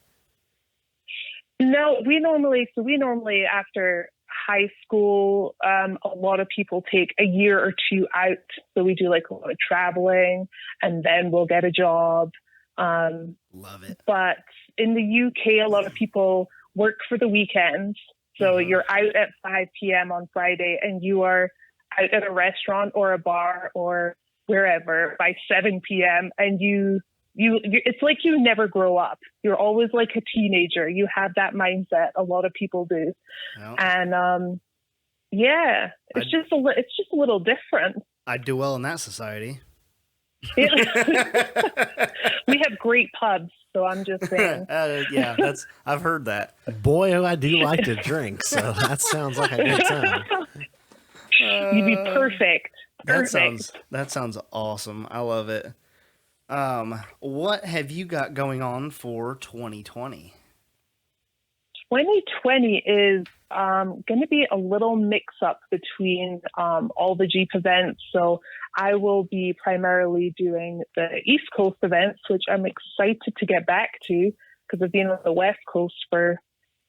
No, we normally after high school, a lot of people take a year or two out. So we do like a lot of traveling, and then we'll get a job. Love it. But in the UK, a lot of people work for the weekend. So you're out at 5 p.m. on Friday, and you are out at a restaurant or a bar or wherever by 7 p.m. and you it's like you never grow up. You're always like a teenager. You have that mindset. A lot of people do. Yep. And it's just a little different. I'd do well in that society. We have great pubs, so I'm just saying. I've heard that. Boy, I do like to drink, so that sounds like a good time. You'd be perfect. That sounds awesome. I love it. What have you got going on for 2020? 2020 is going to be a little mix-up between all the Jeep events. So I will be primarily doing the East Coast events, which I'm excited to get back to because I've been on the West Coast for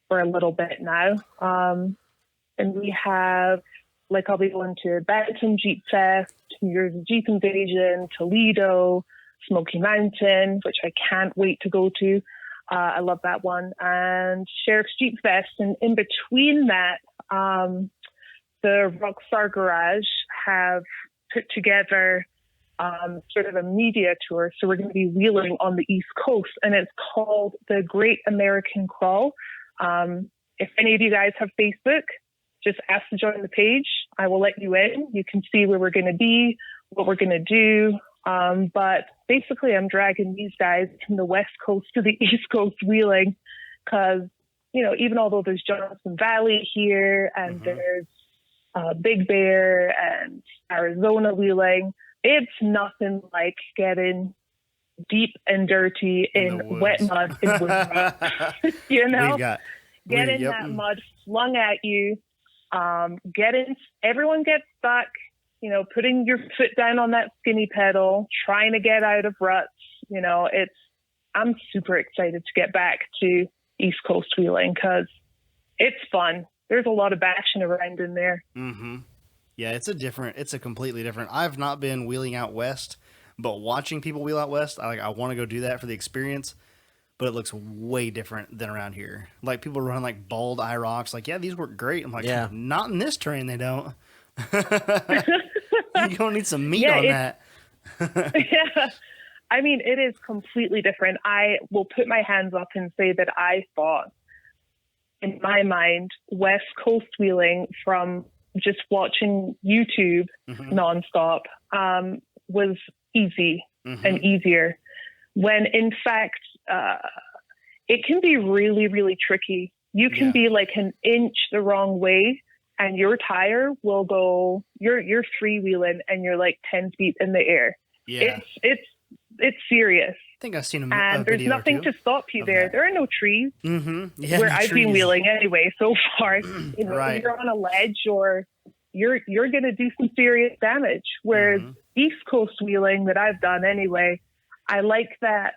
a little bit now. And we have, like, I'll be going to Bantam Jeep Fest, New Year's Jeep Invasion, Toledo, Smoky Mountain, which I can't wait to go to. I love that one. And Sheriff's Jeep Fest. And in between that, the Rockstar Garage have put together sort of a media tour. So we're going to be wheeling on the East Coast, and it's called the Great American Crawl. If any of you guys have Facebook, just ask to join the page. I will let you in. You can see where we're going to be, what we're going to do. But basically, I'm dragging these guys from the West Coast to the East Coast wheeling because, even although there's Johnson Valley here and there's Big Bear and Arizona wheeling, it's nothing like getting deep and dirty in wet mud in wood. Getting that mud flung at you, everyone gets stuck, putting your foot down on that skinny pedal, trying to get out of ruts. I'm super excited to get back to East Coast wheeling because it's fun. There's a lot of bashing around in there. Mm-hmm. Yeah, it's a completely different. I've not been wheeling out west, but watching people wheel out west, I want to go do that for the experience. But it looks way different than around here. Like, people run like bald eye rocks. Like, yeah, these work great. I'm like, not in this terrain, they don't. You're going to need some meat on that. Yeah. I mean, it is completely different. I will put my hands up and say that I thought, in my mind, West Coast wheeling from just watching YouTube nonstop was easy and easier. When in fact, it can be really, really tricky. You can be like an inch the wrong way and your tire will go, you're freewheeling and you're like 10 feet in the air. Yeah. It's serious. I think I've seen and there's nothing to stop you there. There are no trees where I've been wheeling anyway so far. Right. You're on a ledge or you're going to do some serious damage. Whereas East Coast wheeling that I've done anyway, I like that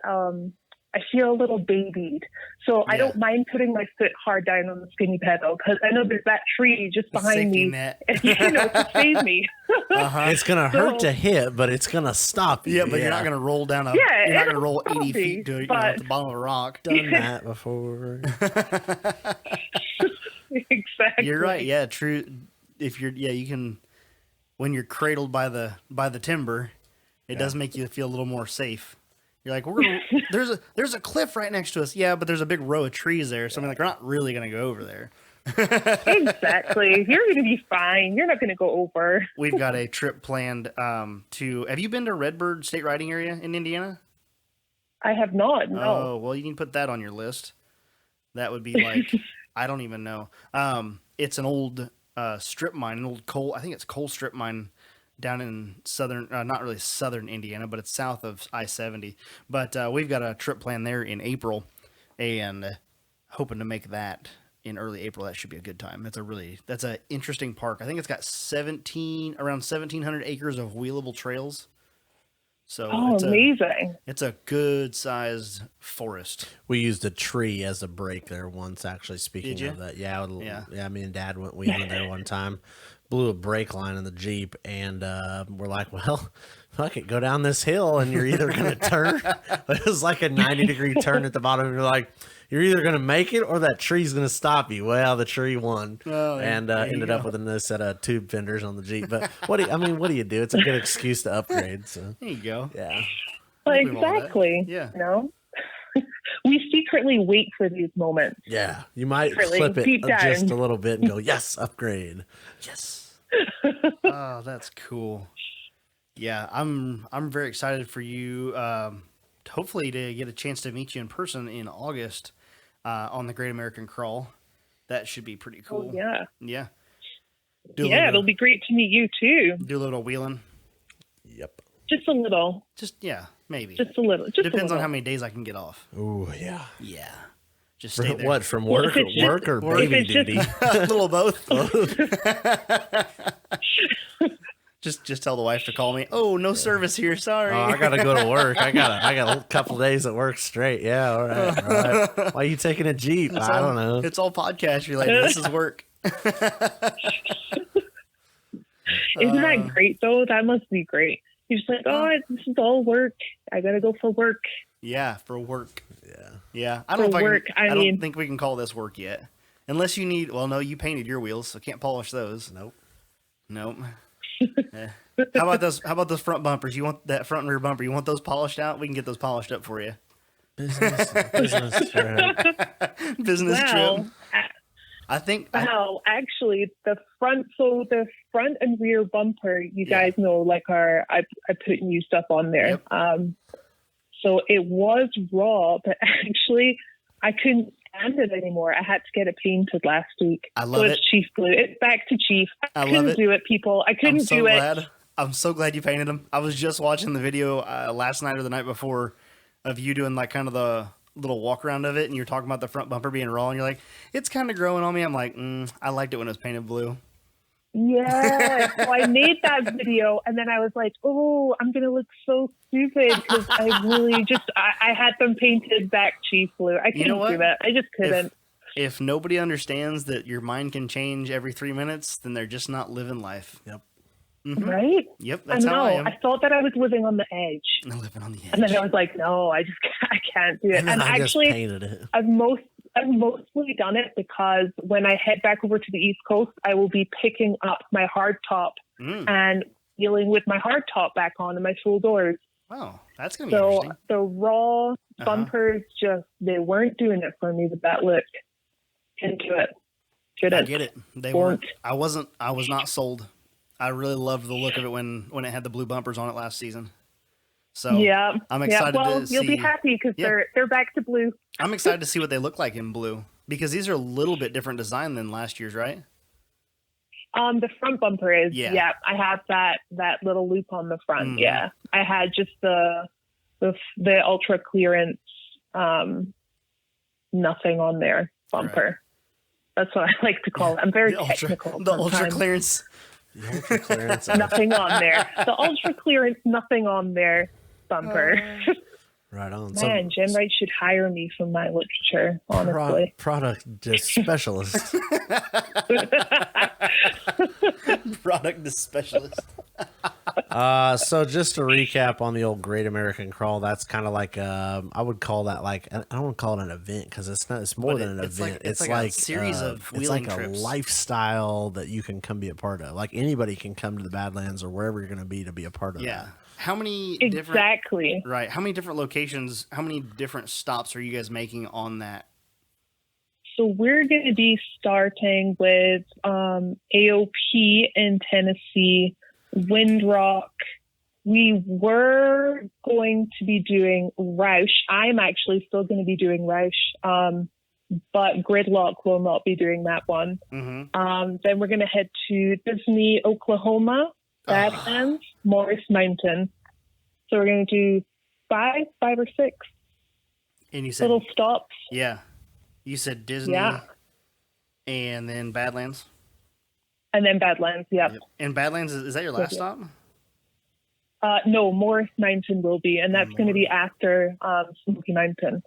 I feel a little babyed. So I don't mind putting my foot hard down on the skinny pedal because I know there's that tree just behind me to save me. It's going to hurt to hit, but it's going to stop you. Yeah, but you're not going to roll down you're not going to roll 80 feet to at the bottom of a rock. Done that before. Exactly. You're right. Yeah, true. If you can, when you're cradled by the timber, it does make you feel a little more safe. You're like, there's a cliff right next to us. Yeah, but there's a big row of trees there. So I'm like, we're not really going to go over there. Exactly. You're going to be fine. You're not going to go over. We've got a trip planned have you been to Redbird State Riding Area in Indiana? I have not, no. Oh, well, you can put that on your list. That would be like, I don't even know. It's an old strip mine, an old coal, I think it's coal strip mine down in southern, not really southern Indiana, but it's south of I-70. But we've got a trip planned there in April and hoping to make that in early April. That should be a good time. That's an interesting park. I think it's got around 1,700 acres of wheelable trails. So amazing. It's a good sized forest. We used a tree as a break there once, actually, speaking of that. Yeah, me and Dad went wheeling there one time. Blew a brake line in the Jeep, and we're like, well, fuck it, go down this hill, and you're either going to turn. It was like a 90-degree turn at the bottom. You're like, you're either going to make it or that tree's going to stop you. Well, the tree won, and ended up with a new set of tube fenders on the Jeep. But what do you do? It's a good excuse to upgrade. So there you go. Yeah. Well, exactly. Yeah. We secretly wait for these moments. Yeah, you might clip it just a little bit and go, yes, upgrade. Yes. Oh, that's cool. Yeah, I'm very excited for you. Hopefully to get a chance to meet you in person in August on the Great American Crawl. That should be pretty cool. Oh, yeah. Yeah. It'll be great to meet you too. Do a little wheeling. Yep. Just a little. Maybe. Just a little. Depends on how many days I can get off. Oh, yeah. Yeah. Just stay there. What, from work or baby duty? A little both. Just tell the wife to call me. Oh, no service here. Sorry. Oh, I gotta go to work. I got a couple days at work straight. Yeah, all right. Why are you taking a Jeep? I don't know. It's all podcast related. This is work. Isn't that great though? That must be great. You're just like, this is all work. I gotta go for work. Yeah, for work. Yeah. I don't think we can call this work yet, unless you need. Well, no, you painted your wheels, so can't polish those. Nope. How about those front bumpers? You want that front and rear bumper? You want those polished out? We can get those polished up for you. Business trip. I think. Wow, actually, the front and rear bumper, you guys know, like I put new stuff on there. Yep. So it was raw, but actually, I couldn't stand it anymore. I had to get it painted last week. I love it. It's Chief Blue. It's back to Chief. I couldn't do it, people. I couldn't do it. I'm so glad you painted them. I was just watching the video last night or the night before of you doing like kind of the little walk around of it, and you're talking about the front bumper being raw, and you're like, it's kind of growing on me. I'm like, I liked it when it was painted blue. Yeah, so I made that video, and then I was like, oh, I'm going to look so stupid because I really I had them painted back Chief Blue. I couldn't do that. I just couldn't. If nobody understands that your mind can change every 3 minutes, then they're just not living life. Yep. Mm-hmm. Right? Yep, that's how I am. I thought that I was living on the edge. Living on the edge. And then I was like, no, I can't do it. And actually, painted it. I've mostly done it because when I head back over to the East Coast, I will be picking up my hard top and dealing with my hard top back on and my full doors. Wow, that's going to be interesting. So the raw bumpers they weren't doing it for me with that look. Couldn't do it. I get it. They weren't. I was not sold. I really loved the look of it when it had the blue bumpers on it last season. So I'm excited to see. You'll be happy because they're back to blue. I'm excited to see what they look like in blue because these are a little bit different design than last year's, right? The front bumper is. Yeah. I have that little loop on the front. Mm-hmm. Yeah. I had just the ultra clearance, nothing on there bumper. Right. That's what I like to call it. I'm very technical. The ultra clearance. Nothing on there. The ultra clearance, nothing on there bumper. Right on. Man, Jim Wright should hire me for my literature, honestly. Product specialist. Product specialist. So just to recap on the old Great American Crawl, that's kind of like I would call that like, I don't want to call it an event because it's more than an event. It's like a series of wheeling trips. A lifestyle that you can come be a part of. Like anybody can come to the Badlands or wherever you're going to be a part of that. How many exactly right? How many different locations? How many different stops are you guys making on that? So we're going to be starting with AOP in Tennessee, Windrock. We were going to be doing Roush. I'm actually still going to be doing Roush, but Gridlock will not be doing that one. Mm-hmm. Then we're going to head to Disney, Oklahoma, Badlands, Morris Mountain. So we're going to do five or six and you said, little stops. Yeah. You said Disney and then Badlands? And then Badlands, yep. And Badlands, is that your last stop? No, Morris Mountain will be, and that's going to be after Smoky Mountain.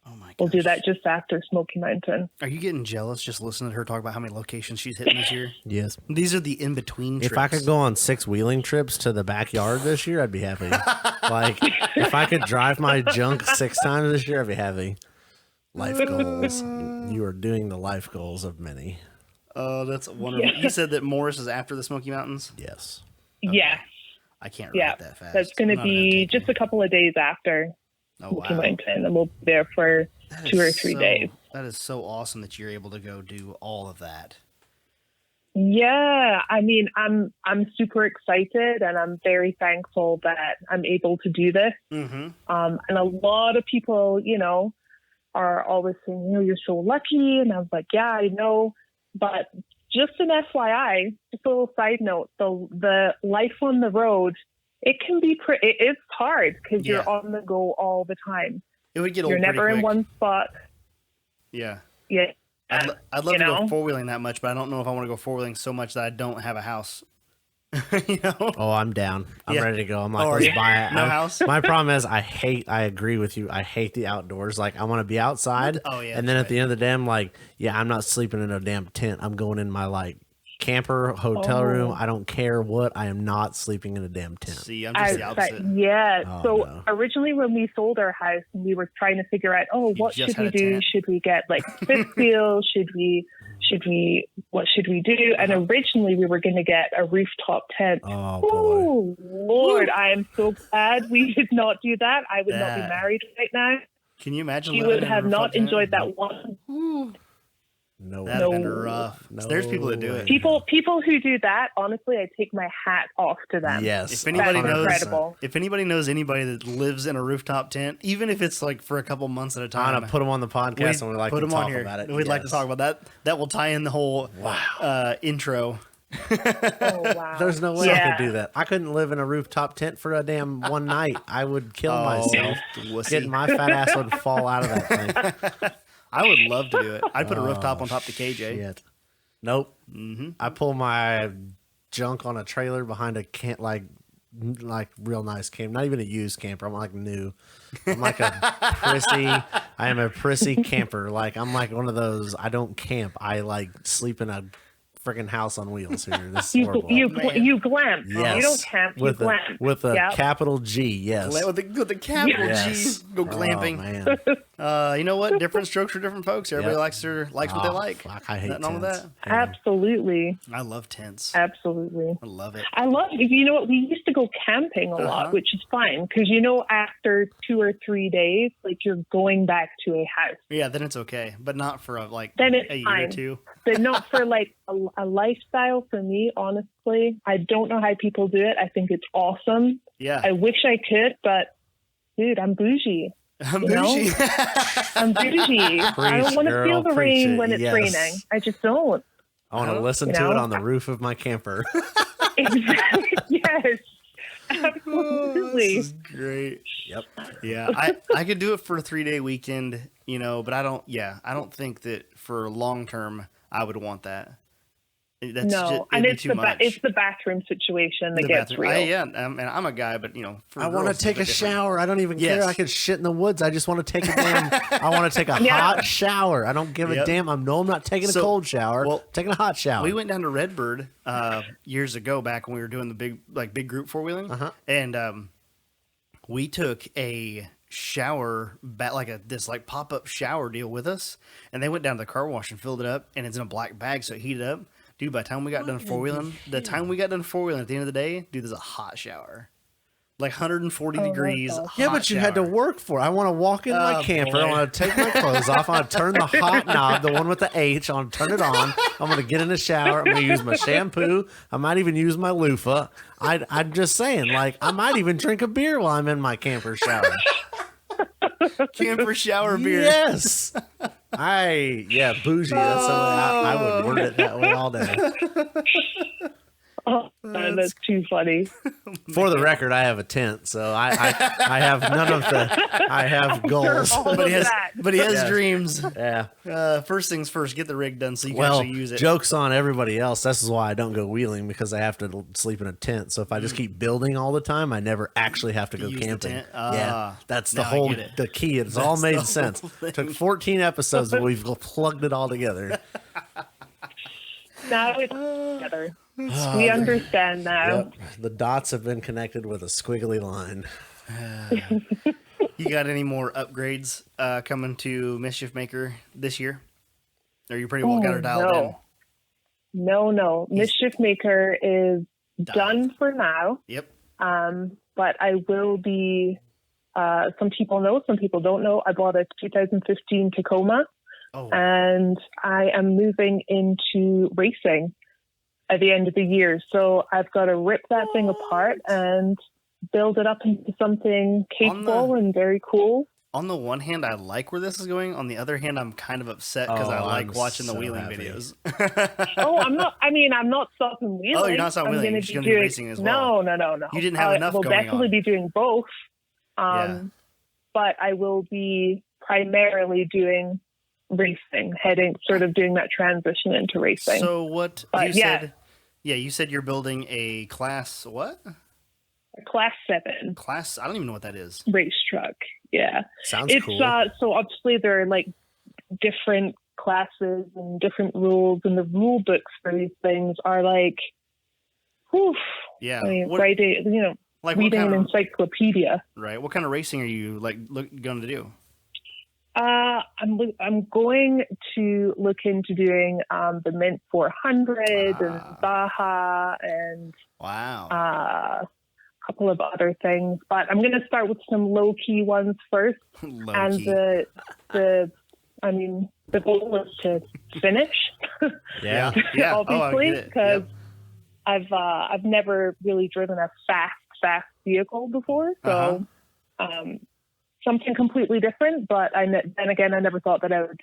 Oh my gosh. We'll do that just after Smoky Mountain. Are you getting jealous just listening to her talk about how many locations she's hitting this year? Yes. These are the in-between trips. If I could go on 6 wheeling trips to the backyard this year, I'd be happy. Like, if I could drive my junk 6 times this year, I'd be happy. Life goals. You are doing the life goals of many. Oh, that's wonderful. Yeah. You said that Morris is after the Smoky Mountains? Yes. Okay. Yes. I can't write that fast. That's going to be just a couple of days after Smoky Mountain, and we'll be there for 2 or 3 days. That is so awesome that you're able to go do all of that. Yeah, I mean, I'm super excited, and I'm very thankful that I'm able to do this. Mm-hmm. And a lot of people, are always saying, you're so lucky. And I was like, yeah, I know. But just an FYI, just a little side note, the life on the road it can be it's hard because Yeah. you're on the go all the time. It would get old You're pretty never in quick. one spot. Yeah. Yeah. I'd love to go four-wheeling that much, but I don't know if I want to go four-wheeling so much that I don't have a house. You know? Oh, I'm down. I'm Yeah. ready to go. I'm like, Oh, are let's you? buy it. No house? My problem is I agree with you. I hate the outdoors. Like, I want to be outside. Oh, yeah, And then that's at the end of the day, I'm like, yeah, I'm not sleeping in a damn tent. I'm going in my, like, camper, hotel room. I don't care what. I am not sleeping in a damn tent. See, I'm just the opposite. Yeah. Oh, so no. originally when we sold our house, we were trying to figure out, what just should we had a do? tent. Should we get like fifth wheel? What should we do? And originally we were going to get a rooftop tent. Oh, boy. Oh, Lord, I am so glad we did not do that. I would not be Yeah. married right now. Can you imagine? You living would in a have rooftop not tent? enjoyed that one. No. That'd have been No. rough. No There's people that do way. it. People who do that, honestly, I take my hat off to them. Yes. If anybody That's knows, incredible. if anybody knows anybody that lives in a rooftop tent, even if it's like for a couple months at a I'm time, going to put them on the podcast and we'd like put to them on talk here. about it. We'd like to Yes. talk about that. That will tie in the whole intro. Oh, wow. There's no way I Yeah. could do that. I couldn't live in a rooftop tent for a damn one night. I would kill myself. wussy. Getting my fat ass would fall out of that thing. I would love to do it. I'd put a rooftop on top of KJ. Shit. Nope. Mm-hmm. I pull my junk on a trailer behind a like real nice camper. Not even a used camper. I'm like new. I'm like a prissy. I am a prissy camper. Like I'm like one of those. I don't camp. I like sleep in a freaking house on wheels here. This is horrible. You glamp. Yes. You don't camp. You with glamp. with a Yep. capital G. Yes. With the capital Yes. G, go glamping. Oh, man. You know what? Different strokes for different folks. Everybody Yep. likes what they Oh, like. fuck, I hate Nothing wrong with tents. that. Absolutely. I love tents. Absolutely. I love it. I love, you know what, we used to go camping a lot, which is fine because, after 2 or 3 days, like you're going back to a house. Yeah, then it's okay, but not for Then it's a year fine. or two. But not for like a lifestyle for me, honestly. I don't know how people do it. I think it's awesome. Yeah, I wish I could, but dude, I'm bougie. I'm you know? bougie. I'm bougie. I Preach, don't want to girl, feel the preach rain it. when it's Yes. raining. I just don't. I want to listen You to know? it on the roof of my camper. Exactly. Yes. This Absolutely. is great. Yep. Yeah, I could do it for a 3-day weekend, but I don't think that for long term I would want that. That's No, and it's the bathroom situation that gets real. I'm a guy, but for I want girls, to take a it's different. shower. I don't even care. Yes. I could shit in the woods. I just want to take a I want to take a hot shower. I don't give a Yep. damn. I'm not taking a So, cold shower. well, taking a hot shower. We went down to Redbird years ago, back when we were doing the big group four wheeling, and we took a shower this pop up shower deal with us, and they went down to the car wash and filled it up, and it's in a black bag, so it heated up. Dude, by the time we got done four wheeling, at the end of the day, dude, there's a hot shower. Like 140 degrees. God. Yeah, hot but you had to shower. work for it. I want to walk in my camper. boy. I want to take my clothes off. I want to turn the hot knob, the one with the H. I want to turn it on. I'm going to get in the shower. I'm going to use my shampoo. I might even use my loofah. I'm just saying, I might even drink a beer while I'm in my camper shower. Camper shower beer. Yes. Bougie. That's the way I would word it that way all day. Oh, that's too funny. For the record, I have a tent, so I have none of the. I have goals. all But he of has, that. but he has Yes. dreams. Yeah. First things first, get the rig done so you can Well, actually use it. jokes on everybody else. This is why I don't go wheeling, because I have to sleep in a tent. So if I just keep building all the time, I never actually have to go Use the camping. tent? Yeah, that's the now I whole get it. the key. It's all That's made the sense. whole thing. Took 14 episodes, but we've plugged it all together. Now it's together. We understand now. Yep. The dots have been connected with a squiggly line. You got any more upgrades coming to Mischief Maker this year? Or you pretty well got her dialed in? No. Mischief Maker is done for now. Yep. But I will be, some people know, some people don't know, I bought a 2015 Tacoma, Oh, and I am moving into racing at the end of the year. So I've got to rip that thing apart and build it up into something capable and very cool. On the one hand, I like where this is going. On the other hand, I'm kind of upset because I like I'm watching the so wheeling happy. videos. I'm not. I mean, I'm not stopping wheeling. Oh, you're not stopping wheeling. You're just going to be racing as well. No. You didn't have enough We'll going definitely on. be doing both. Yeah. But I will be primarily doing racing, doing that transition into racing. So what But you said? Yeah, you said you're building a class what? Class 7 Class? I don't even know what that is. race truck. Yeah, Sounds it's cool. so obviously there are like different classes and different rules, and the rule books for these things are like, whew, Yeah. I mean, What, reading like what an kind of, encyclopedia. right? What kind of racing are you going to do? I'm going to look into doing the Mint 400 and Baja and Wow. a couple of other things, but I'm going to start with some low key ones first. Low And key. the goal is to finish. Yeah. Yeah. Obviously, because Yep. I've never really driven a fast vehicle before, so something completely different. But then again, I never thought that I would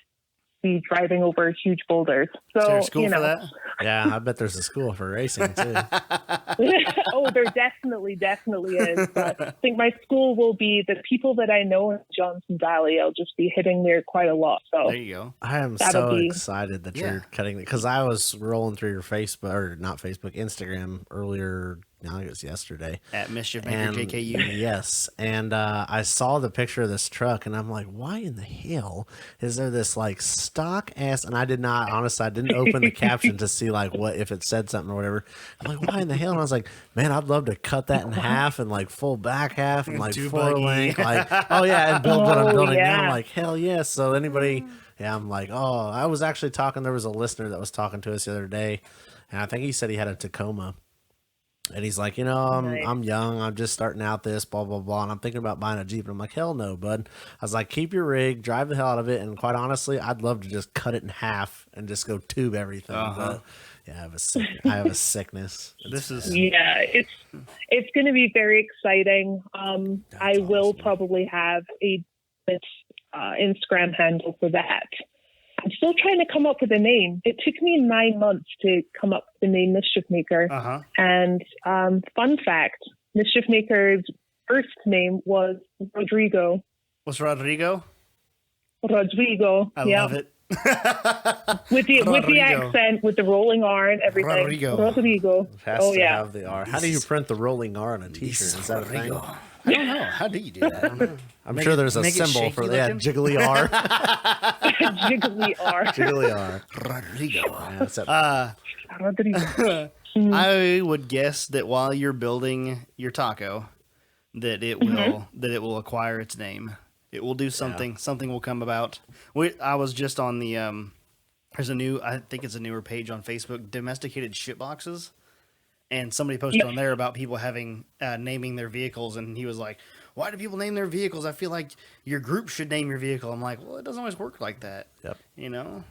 be driving over huge boulders. So, Is there a school for that? Yeah, I bet there's a school for racing too. Oh, there definitely is. But I think my school will be the people that I know in Johnson Valley. I'll just be hitting there quite a lot. So There you go. I am That'll so be- excited that Yeah. you're cutting it because I was rolling through your Facebook or not Facebook, Instagram earlier. I think it was yesterday. At Mischief Maker And JKU. yes, and I saw the picture of this truck, and I'm like, why in the hell is there this like stock ass? And I didn't open the caption to see like what if it said something or whatever. I'm like, why in the hell? And I was like, man, I'd love to cut that in half and like full back half and like Two four buggy. link, like and build what I'm building now. I'm yeah. like, hell yes. So anybody, I'm like, oh, I was actually talking. There was a listener that was talking to us the other day, and I think he said he had a Tacoma. And he's like, Nice. I'm young. I'm just starting out this, blah, blah, blah. And I'm thinking about buying a Jeep. And I'm like, hell no, bud. I was like, keep your rig, drive the hell out of it. And quite honestly, I'd love to just cut it in half and just go tube everything. But yeah, I have a sickness. This is Yeah, it's going to be very exciting. I will awesome. probably have a Instagram handle for that. I'm still trying to come up with a name. It took me 9 months to come up with the name Mischief Maker. And fun fact, Mischief Maker's first name was Rodrigo. What's Rodrigo? Rodrigo. I yeah. love it. With the Rodrigo. accent, with the rolling R and everything. Rodrigo. It has Oh to yeah. have the R. How do you print the rolling R on a t-shirt? Is that a thing? Rodrigo. I don't know. How do you do that? I don't know. I'm sure there's a make it symbol shaky for looking? jiggly R. Jiggly R. Jiggly R. Rodrigo. Yeah, that's it. Rodrigo. I would guess that while you're building your taco, that it will acquire its name. It will do something. Something will come about. I was just on the there's I think it's a newer page on Facebook, domesticated shitboxes, and somebody posted on there about people having naming their vehicles, and he was like, "Why do people name their vehicles? I feel like your group should name your vehicle." I'm like, "Well, it doesn't always work like that." Yep.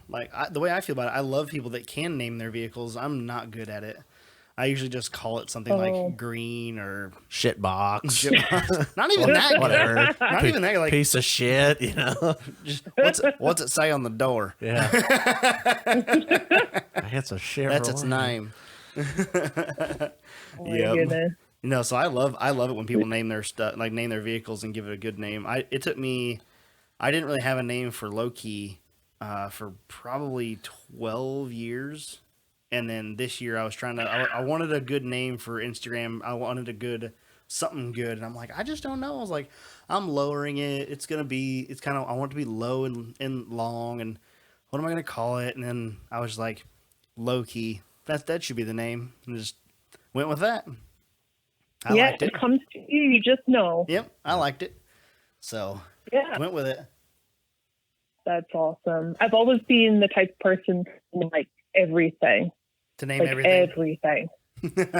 Like the way I feel about it, I love people that can name their vehicles. I'm not good at it. I usually just call it something like green or Shit box. not even that good. Whatever. Not even that, like Piece of shit, just what's it say on the door? Yeah. That's a shit. That's its name. Oh my goodness. So I love it when people name their stuff, like name their vehicles and give it a good name. I didn't really have a name for Loki for probably 12 years. And then this year I was I wanted a good name for Instagram. I wanted something good. And I'm like, I just don't know. I was like, I'm lowering it. I want it to be low and long. And what am I going to call it? And then I was like, Loki. That should be the name. And just went with that. I liked it. It comes to you. You just know. Yep. I liked it. So Yeah. went with it. That's awesome. I've always been the type of person to like everything. To name Like everything.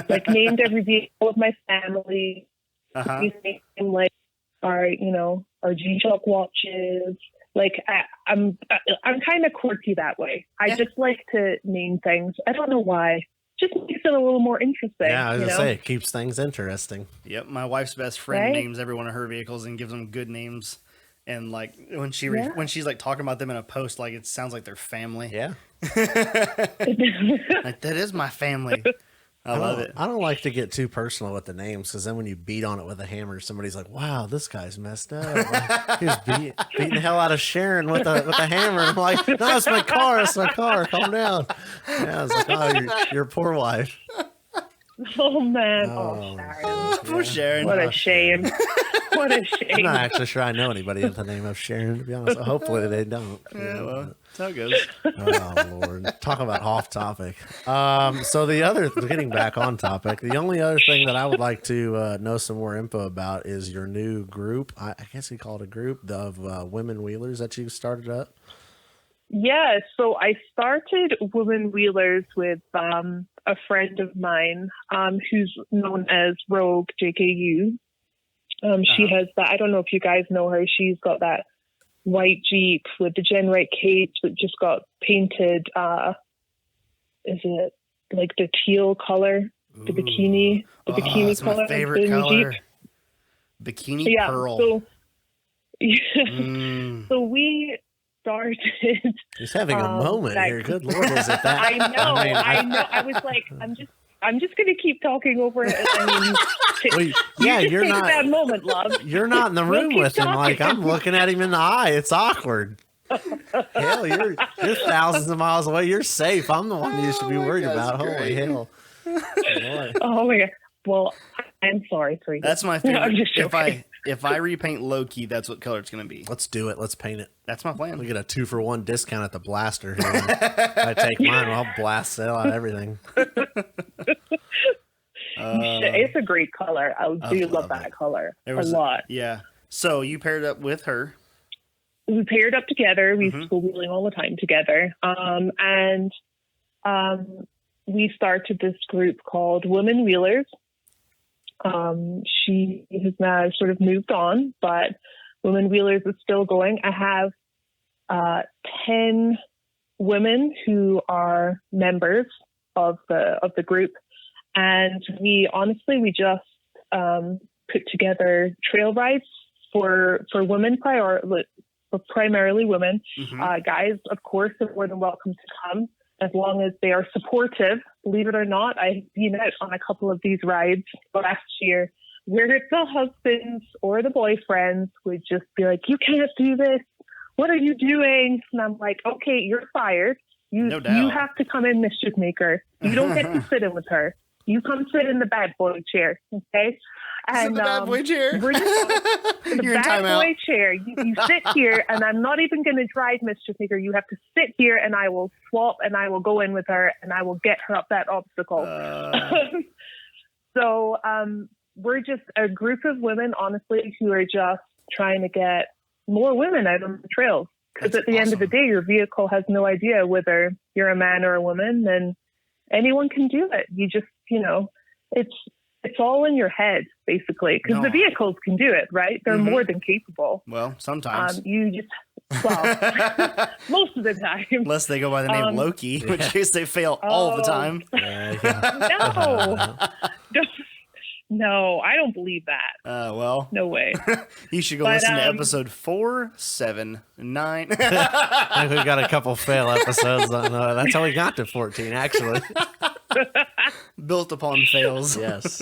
Like named every vehicle of my family. Uh-huh. We name like our G-Shock watches. Like I'm kind of quirky that way. I just like to name things. I don't know why. Just makes it a little more interesting. Yeah, I was gonna say it keeps things interesting. Yep. My wife's best friend Right? names every one of her vehicles and gives them good names. And like when she's like talking about them in a post, like it sounds like they're family. Yeah. Like that is my family. I love it. I don't like to get too personal with the names because then when you beat on it with a hammer, somebody's like, "Wow, this guy's messed up." Like, he was beating the hell out of Sharon with a hammer. I'm like, "No, it's my car. It's my car. Calm down." Yeah, I was like, "Oh, your poor wife." Oh man! Oh, Sharon. Poor Sharon. What a shame. What a shame. I'm not actually sure I know anybody with the name of Sharon, to be honest. Hopefully they don't. Yeah, well, that's how it goes. Oh Lord! Talk about off topic. So getting back on topic, the only other thing that I would like to know some more info about is your new group. I guess you call it a group of women wheelers that you started up. Yeah, so I started Women Wheelers with a friend of mine who's known as Rogue JKU. She has that. I don't know if you guys know her. She's got that white Jeep with the Gen Right cage that just got painted. Is it like the teal color? The bikini That's color. my favorite color. Jeep. Bikini pearl. So, so we started. He's having a moment here. Good Lord, is it that? I know. I was like, I'm just going to keep talking over it. I mean, you're not that moment, love. You're not in the room with him. Like I'm looking at him in the eye. It's awkward. Hell, you're thousands of miles away. You're safe. I'm the one you should be worried about. Holy hell! Oh my God. Well, I'm sorry for you. That's my favorite. If I repaint Loki, that's what color it's going to be. Let's do it. Let's paint it. That's my plan. We get a 2-for-1 discount at the Blaster here. If I take mine, I'll blast sell out everything. It's a great color. I do love that color a lot. Yeah. So you paired up with her. We paired up together. We school wheeling all the time together. And we started this group called Women Wheelers. She has now sort of moved on, but Women Wheelers is still going. I have 10 women who are members of the group, and we just put together trail rides for women, primarily women. Guys, of course, are more than welcome to come as long as they are supportive. Believe it or not, I've been out on a couple of these rides last year where the husbands or the boyfriends would just be like, "You can't do this. What are you doing?" And I'm like, "Okay, you're fired. You have to come in, Mischief Maker. You don't get to sit in with her. You come sit in the bad boy chair, okay?" And the bad boy chair. The bad boy chair. You sit here, and I'm not even going to drive, Mischief Maker. You have to sit here, and I will swap, and I will go in with her, and I will get her up that obstacle. So we're just a group of women, honestly, who are just trying to get more women out on the trails. Because at the end of the day, your vehicle has no idea whether you're a man or a woman, and anyone can do it. You just, it's all in your head, basically, because the vehicles can do it, right? They're more than capable. Well, sometimes. Most of the time. Unless they go by the name Loki, in which case they fail all the time. No, I don't believe that. Well. No way. You should go listen to episode 4, 7, 9. I think we got a couple fail episodes. That's how we got to 14, actually. Built upon fails. Yes.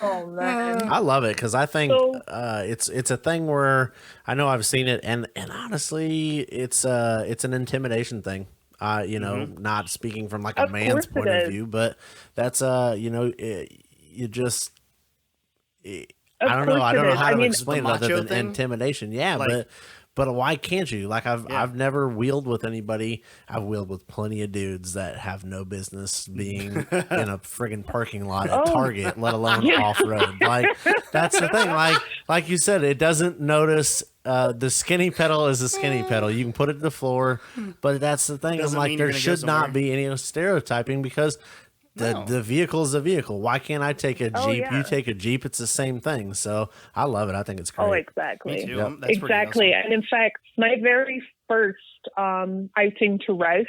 Oh man, I love it because I think it's a thing where I know I've seen it, and honestly, it's an intimidation thing. Not speaking from like a man's point of view, but that's I don't know. I don't know how to explain it other than intimidation. Yeah, but why can't you? Like I've never wheeled with anybody. I've wheeled with plenty of dudes that have no business being in a friggin' parking lot at Target, let alone off road. Like that's the thing. Like you said, it doesn't notice. The skinny pedal is a skinny pedal. You can put it to the floor, but that's the thing. I'm like, there should not be any stereotyping because the vehicle is a vehicle. Why can't I take a Jeep? You take a Jeep. It's the same thing. So I love it. I think it's great. Oh, exactly. Me too. Yep. That's exactly. Awesome. And in fact, my very first outing to Roush,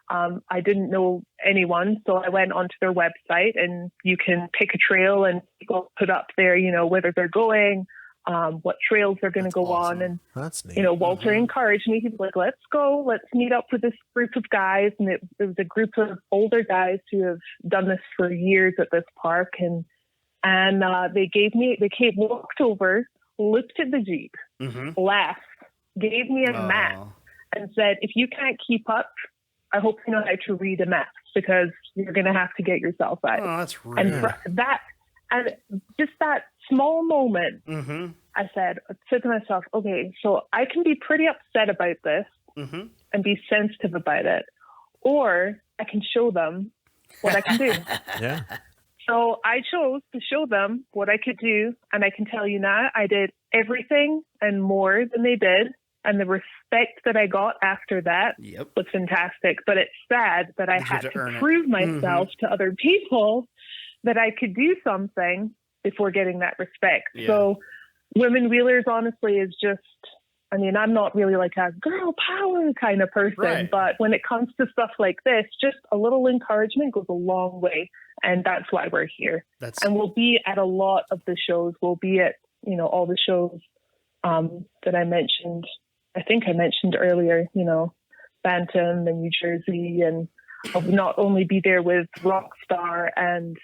I didn't know anyone, so I went onto their website, and you can pick a trail and people put up there, whether they're going, what trails they're going to go awesome. on. And, That's neat. you know, Walter encouraged me. He's like, let's go, let's meet up with this group of guys. And it was a group of older guys who have done this for years at this park. And they walked over, looked at the Jeep, laughed, gave me a map, and said, if you can't keep up, I hope you know how to read a map, because you're going to have to get yourself out. Oh, that's rare. And just that small moment, I said to myself, okay, so I can be pretty upset about this and be sensitive about it, or I can show them what I can do. Yeah. So I chose to show them what I could do, and I can tell you now, I did everything and more than they did. And the respect that I got after that was fantastic. But it's sad that I had to prove myself to other people that I could do something before getting that respect. Yeah. So women wheelers, honestly, is just, I mean, I'm not really like a girl power kind of person, but when it comes to stuff like this, just a little encouragement goes a long way. And that's why we're here. And we'll be at a lot of the shows. We'll be at, you know, all the shows that I mentioned. I think I mentioned earlier, you know, Bantam and New Jersey, and I'll not only be there with Rockstar and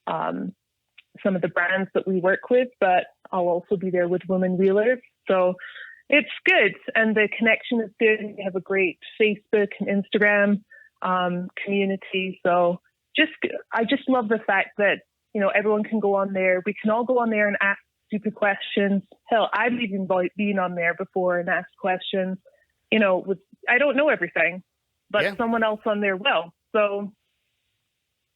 some of the brands that we work with, but I'll also be there with women wheelers. So it's good. And the connection is good. We have a great Facebook and Instagram community. So I just love the fact that, you know, everyone can go on there. We can all go on there and ask stupid questions. Hell, I've even been on there before and asked questions. You know, I don't know everything, but someone else on there will. So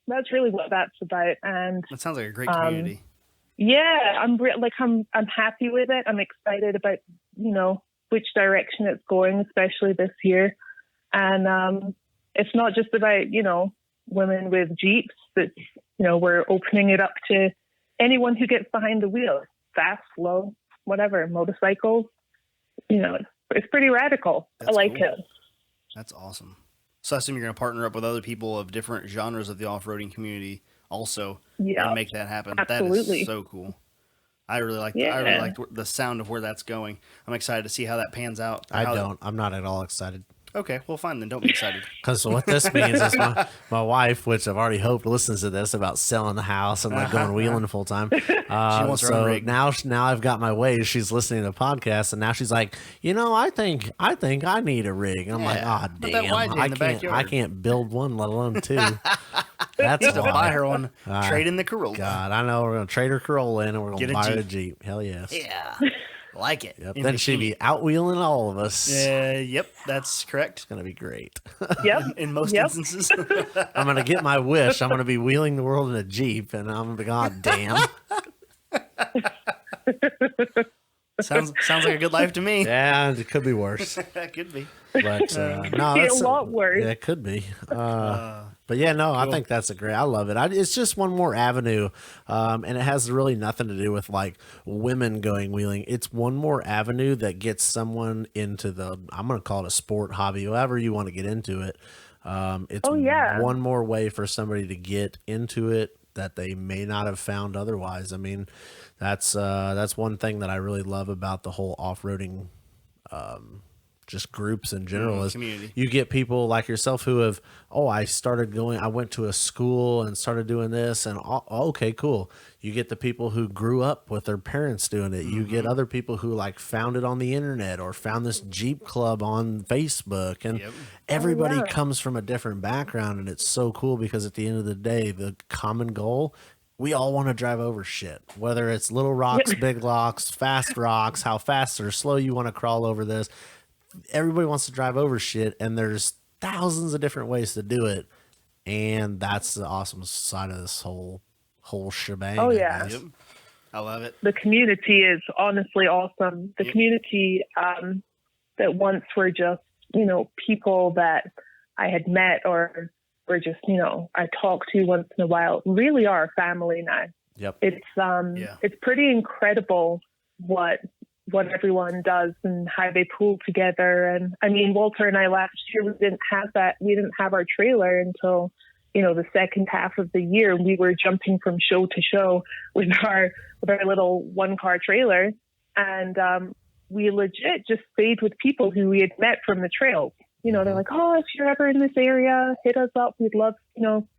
that's really what that's about. And that sounds like a great community. Yeah, I'm happy with it. I'm excited about, you know, which direction it's going, especially this year. And it's not just about, you know, women with Jeeps. It's, you know, we're opening it up to anyone who gets behind the wheel. Fast, slow, whatever, motorcycles, you know, it's pretty radical. I like it. That's awesome. So I assume you're going to partner up with other people of different genres of the off-roading community also and make that happen. Absolutely. That is so cool. I really like the sound of where that's going. I'm excited to see how that pans out. I'm not at all excited. Okay, well, fine then. Don't be excited. Because what this means is my wife, which I've already hoped listens to this about selling the house and like going wheeling full time. She wants her own rig. Now I've got my ways. She's listening to the podcast, and now she's like, you know, I think I need a rig. And I'm like, oh damn, I can't build one, let alone two. That's to buy her one. Trade in the Corolla. God, I know we're gonna trade her Corolla in, and we're gonna buy her a Jeep. Hell yes. Yeah. Like it. Yep. Then she'd be out wheeling all of us. Yep, that's correct. It's gonna be great. Yep. In most instances. I'm gonna get my wish. I'm gonna be wheeling the world in a Jeep, and I'm gonna be, God damn. Sounds like a good life to me. Yeah, it could be worse. It could be. But no, it's a lot worse. Yeah, it could be. But yeah, no, cool. I think that's I love it. It's just one more avenue, and it has really nothing to do with like women going wheeling. It's one more avenue that gets someone into I'm going to call it a sport, hobby, however you want to get into it. It's one more way for somebody to get into it that they may not have found otherwise. I mean, that's one thing that I really love about the whole off-roading just groups in general is community. You get people like yourself who have, I went to a school and started doing this, and okay, cool. You get the people who grew up with their parents doing it. You get other people who like found it on the internet or found this Jeep club on Facebook, and everybody comes from a different background, and it's so cool because at the end of the day, the common goal, we all want to drive over shit, whether it's little rocks, big rocks, fast rocks, how fast or slow you want to crawl over this. Everybody wants to drive over shit, and there's thousands of different ways to do it, and that's the awesome side of this whole shebang. Oh yeah, I love it. The community is honestly awesome. The community that once were just, you know, people that I had met or were just, you know, I talked to once in a while, really are family now. Yep. It's pretty incredible what everyone does and how they pull together. And I mean, Walter and I last year, we didn't have our trailer until, you know, the second half of the year. And we were jumping from show to show with our little 1-car trailer. And we legit just stayed with people who we had met from the trails. You know, they're like, oh, if you're ever in this area, hit us up. We'd love,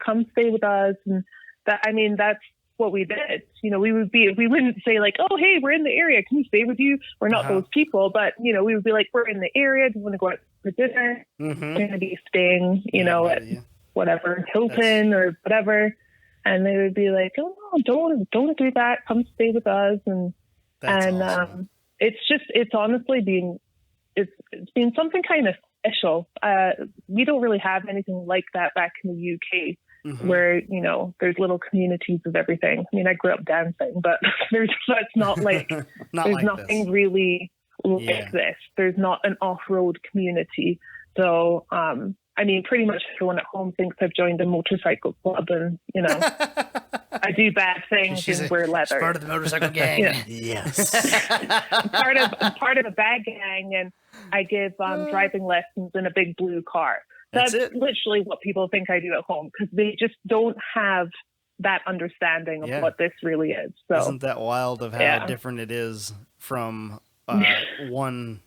come stay with us. And that's what we did. You know, we wouldn't say like, oh, hey, we're in the area. Can we stay with you? We're not those people. But, we would be like, we're in the area. Do you want to go out for dinner? We're going to be staying, at whatever, Hilton or whatever. And they would be like, oh, no, don't do that. Come stay with us. And awesome. It's honestly been something kind of special. We don't really have anything like that back in the UK, where, there's little communities of everything. I mean, I grew up dancing, but that's not like, there's like nothing this. Really like this. There's not an off-road community. So, pretty much everyone at home thinks I've joined a motorcycle club and, I do bad things and wear leather. Part of the motorcycle gang. Yes. I'm part of a bag gang, and I give driving lessons in a big blue car. That's literally what people think I do at home, because they just don't have that understanding of what this really is. So isn't that wild of how different it is from one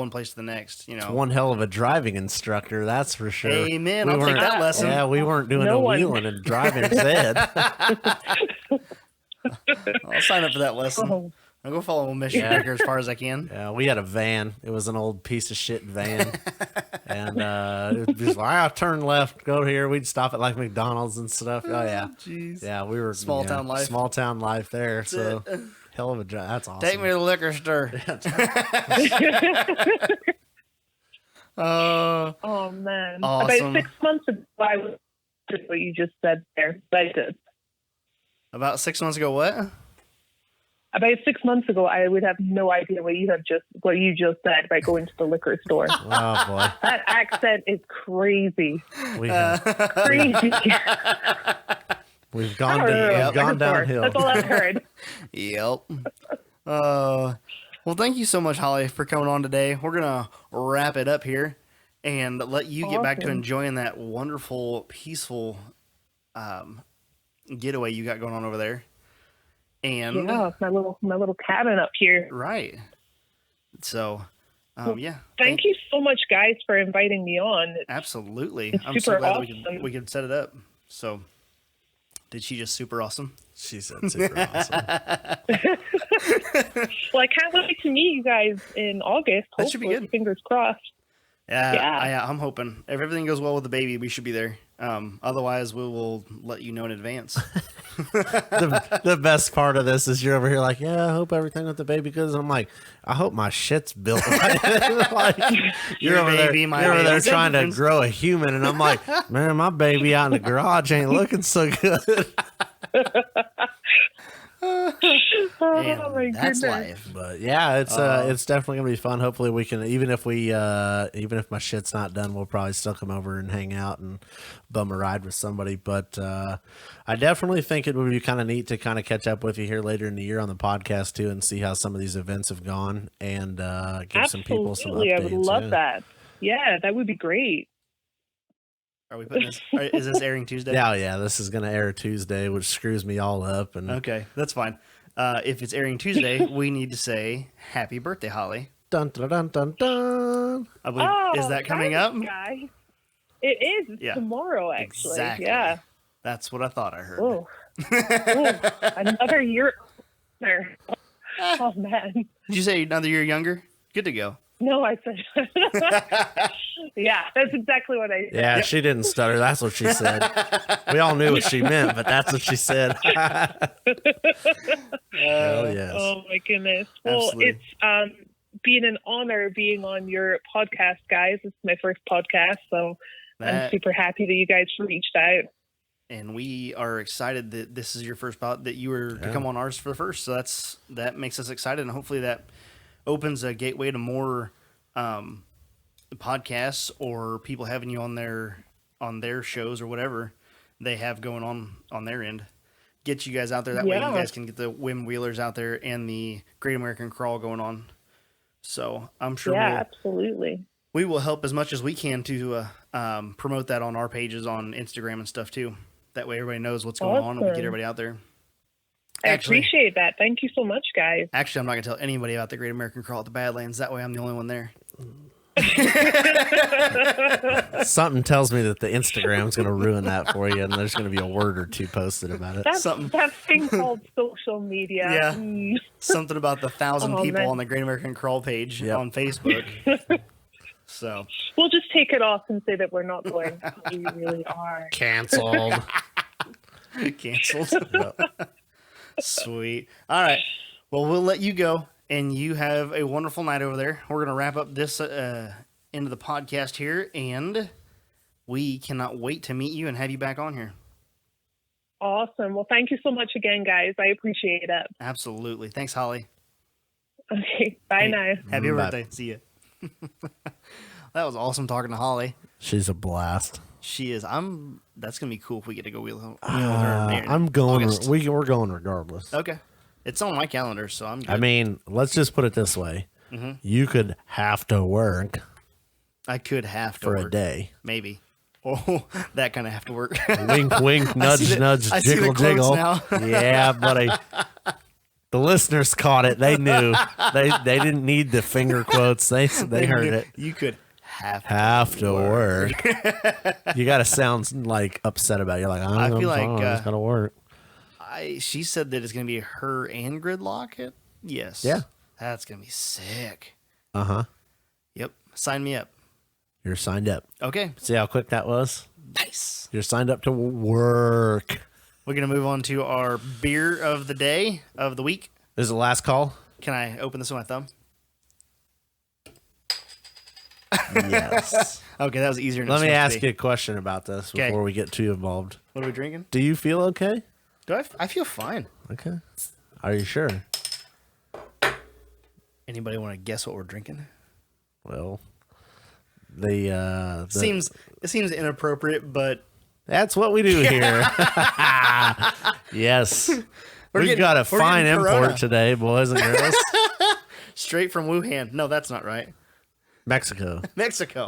place to the next? It's one hell of a driving instructor, that's for sure. Amen. I'll take that lesson. Yeah, we weren't doing wheeling and driving instead. I'll sign up for that lesson. I'll go follow Mission Baker as far as I can. Yeah, we had a van. It was an old piece of shit van. And it was like, I'll turn left, go here. We'd stop at like McDonald's and stuff. Oh, yeah. Jeez. Yeah, we were small town life. Small town life there. That's so hell of a job. That's awesome. Take me to the liquor store. Oh, man. Awesome. About 6 months ago, I was what you just said there. I did. About 6 months ago, what? About 6 months ago, I would have no idea what you just said by going to the liquor store. Oh boy, that accent is crazy. Crazy. We've gone downhill. That's all I've heard. Yep. Well, thank you so much, Hollie, for coming on today. We're gonna wrap it up here and let you get back to enjoying that wonderful, peaceful getaway you got going on over there. And my little cabin up here. Right. So, Thank you so much, guys, for inviting me on. Absolutely. It's I'm super so glad awesome. that we could set it up. So, did she just super awesome? She said super awesome. Well, I can't wait to meet you guys in August. That should be good. Fingers crossed. Yeah. I'm hoping if everything goes well with the baby, we should be there. Otherwise, we will let you know in advance. The best part of this is you're over here like, I hope everything with the baby goes. I'm like, I hope my shit's built. Like, you're over there trying to grow a human, and I'm like, man, my baby out in the garage ain't looking so good. My that's goodness. life. But yeah, it's definitely gonna be fun. Hopefully we can, even if my shit's not done, we'll probably still come over and hang out and bum a ride with somebody. But I definitely think it would be kind of neat to kind of catch up with you here later in the year on the podcast too, and see how some of these events have gone, and give some people some updates. I would love that. Yeah, that would be great. Are we putting this? Is this airing Tuesday? Yeah. This is going to air Tuesday, which screws me all up. And okay, that's fine. If it's airing Tuesday, we need to say happy birthday, Hollie. Dun dun dun dun dun. I believe, is that coming up? Guys. It is tomorrow, actually. Exactly. Yeah. That's what I thought I heard. Oh, another year. Oh man. Did you say another year younger? Good to go. No, I said. Yeah, that's exactly what I said. Yeah, she didn't stutter. That's what she said. We all knew what she meant, but that's what she said. Hell yes. Oh my goodness. Well, Absolutely. It's been an honor being on your podcast, guys. It's my first podcast, so I'm super happy that you guys reached out. And we are excited that this is your first that you were to come on ours for the first. So that makes us excited, and hopefully that opens a gateway to more podcasts or people having you on their shows or whatever they have going on their end. Get you guys out there. That way you guys can get the Whim Wheelers out there and the Great American Crawl going on. So I'm sure absolutely. We will help as much as we can to promote that on our pages on Instagram and stuff too. That way everybody knows what's going on and we get everybody out there. I appreciate that. Thank you so much, guys. Actually, I'm not going to tell anybody about the Great American Crawl at the Badlands. That way I'm the only one there. Something tells me that the Instagram's going to ruin that for you, and there's going to be a word or two posted about it. That's thing called social media. Yeah. Mm. Something about the 1,000 people on the Great American Crawl page on Facebook. So we'll just take it off and say that we're not going. We really are. Canceled. Canceled. Sweet. All right. Well, we'll let you go, and you have a wonderful night over there. We're going to wrap up this end of the podcast here, and we cannot wait to meet you and have you back on here. Awesome. Well, thank you so much again, guys. I appreciate it. Absolutely. Thanks, Holly. Okay. Bye now. Happy birthday. See you. That was awesome talking to Holly. She's a blast. She is. That's gonna be cool if we get to go wheel her. I'm going. We're going regardless. Okay, it's on my calendar, so I'm good. I mean, let's just put it this way: you could have to work. I could have to for work. A day, maybe. Oh, that kind of have to work. Wink, wink, nudge, nudge, jiggle, jiggle. Yeah, buddy. The listeners caught it. They knew. They didn't need the finger quotes. They heard it. You could have to work. You got to sound like upset about it. You're like, I feel like I just got to work. She said that it's going to be her and Gridlock. Yes. Yeah. That's going to be sick. Uh-huh. Yep. Sign me up. You're signed up. Okay. See how quick that was? Nice. You're signed up to work. We're going to move on to our beer of the day, of the week. This is the last call. Can I open this with my thumb? Yes. Okay, that was easier than Let me ask you a question about this before we get too involved. What are we drinking? Do you feel okay? I feel fine. Okay. Are you sure? Anybody want to guess what we're drinking? Well, it seems inappropriate, but that's what we do here. Yes. We've got a fine import today, boys and girls. Straight from Wuhan. No, that's not right. Mexico.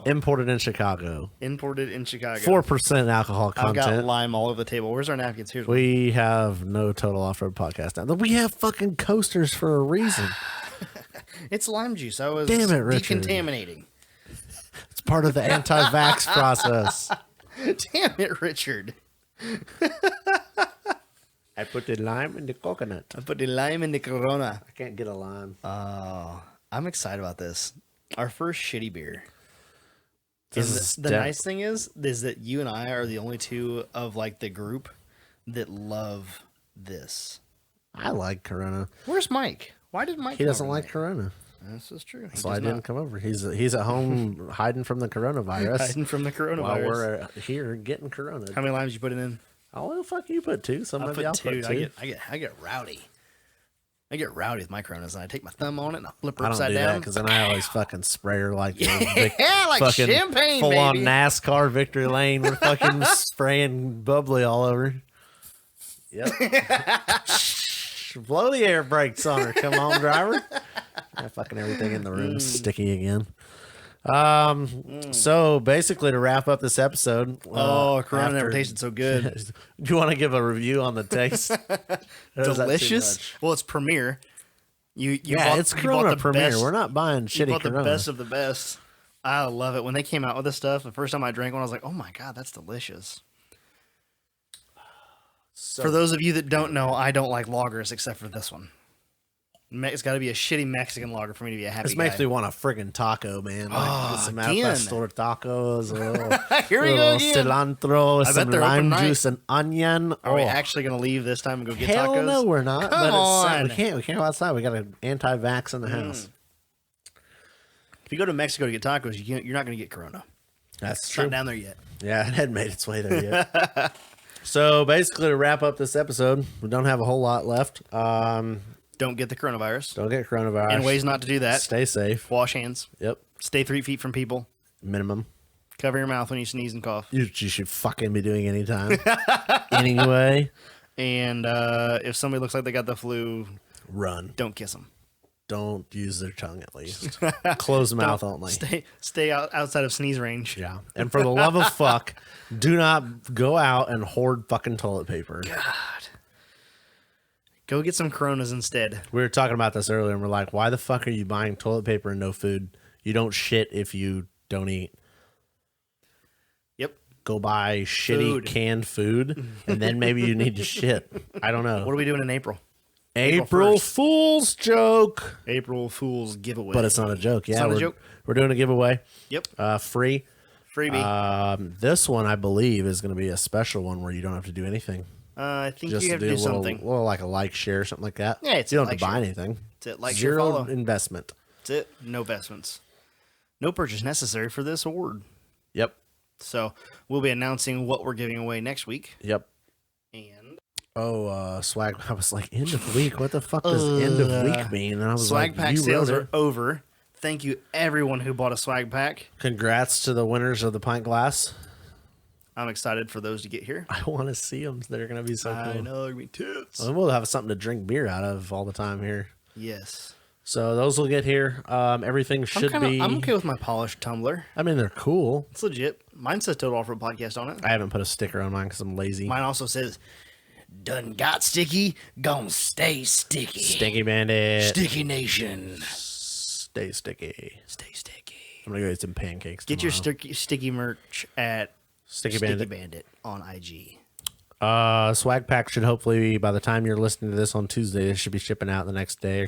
Imported in Chicago. 4% alcohol content. I've got lime all over the table. Where's our napkins? Here's we have no Total Off-Road podcast now. We have fucking coasters for a reason. It's lime juice. I was decontaminating. It's part of the anti-vax process. Damn it, Richard. I put the lime in the coconut. I put the lime in the Corona. I can't get a lime. Oh, I'm excited about this. Our first shitty beer. The nice thing is that you and I are the only two of like the group that love this. I like Corona. Where's Mike? Why did Mike? He doesn't like Corona. This is true. So I didn't come over. He's at home hiding from the coronavirus. Hiding from the coronavirus. While we're here getting Corona. How many limes you put it in? Oh, well, fuck, you put 2. I'll put 2. I get rowdy. I get rowdy with my Coronas, and I take my thumb on it and I flip her upside down. Because then I always fucking spray her like like fucking champagne, full on baby. NASCAR victory lane. We're fucking spraying bubbly all over. Yep. Blow the air brakes on her. Come on, driver. Fucking everything in the room sticky again. So basically, to wrap up this episode, Corona never tasted so good. Do you want to give a review on the taste? Delicious. Well, it's Premier. It's Corona Premier. We're not buying shitty Corona. The best of the best. I love it when they came out with this stuff. The first time I drank one, I was like, "Oh my god, that's delicious." So, for those of you that don't know, I don't like lagers except for this one. It's got to be a shitty Mexican lager for me to be a happy guy. This makes me want a friggin' taco, man. Like some pastor tacos, a little, here we go again. Cilantro, some lime juice, and onion. Are we actually going to leave this time and go get tacos? Hell no, we're not. Come on. We can't go outside. We got an anti-vax in the house. If you go to Mexico to get tacos, you're not going to get Corona. That's it's true. Not down there yet. Yeah, it hadn't made its way there yet. So basically, to wrap up this episode, we don't have a whole lot left. Don't get the coronavirus. Don't get coronavirus. And ways not to do that. Stay safe. Wash hands. Yep. Stay 3 feet from people. Minimum. Cover your mouth when you sneeze and cough. You should fucking be doing anytime. Anyway. And if somebody looks like they got the flu, run. Don't kiss them. Don't use their tongue at least. Closed mouth only. Stay outside of sneeze range. Yeah. And for the love of fuck, do not go out and hoard fucking toilet paper. Go get some Coronas instead. We were talking about this earlier, and we're like, why the fuck are you buying toilet paper and no food? You don't shit if you don't eat. Yep. Go buy shitty canned food, and then maybe you need to shit. I don't know. What are we doing in April? April Fool's joke. April Fool's giveaway. But it's not a joke. Yeah, it's not a joke. We're doing a giveaway. Yep. Free. Freebie. This one, I believe, is going to be a special one where you don't have to do anything. I think Just you have to do something. Well, like a like, share, something like that. Yeah, it's you don't like have to buy share. anything. That's it. Like, Zero share, follow. investment. That's it. No investments. No purchase necessary for this award. Yep. So we'll be announcing what we're giving away next week. Yep. And swag. I was like, end of week. What the fuck does end of week mean? And I was swag like, pack you sales wrote are over. Thank you, everyone who bought a swag pack. Congrats to the winners of the pint glass. I'm excited for those to get here. I want to see them. They're going to be so cool. I know, they're going to be tits. And we'll have something to drink beer out of all the time here. Yes. So those will get here. Everything should be... I'm okay with my polished tumbler. I mean, they're cool. It's legit. Mine says Total Offroad Podcast on it. I haven't put a sticker on mine because I'm lazy. Mine also says, done got sticky, gon' stay sticky. Sticky Bandit. Sticky Nation. Stay sticky. Stay sticky. I'm going to go get some pancakes Get your tomorrow. sticky merch at Sticky Bandit on IG. Swag pack should hopefully, by the time you're listening to this on Tuesday, it should be shipping out the next day.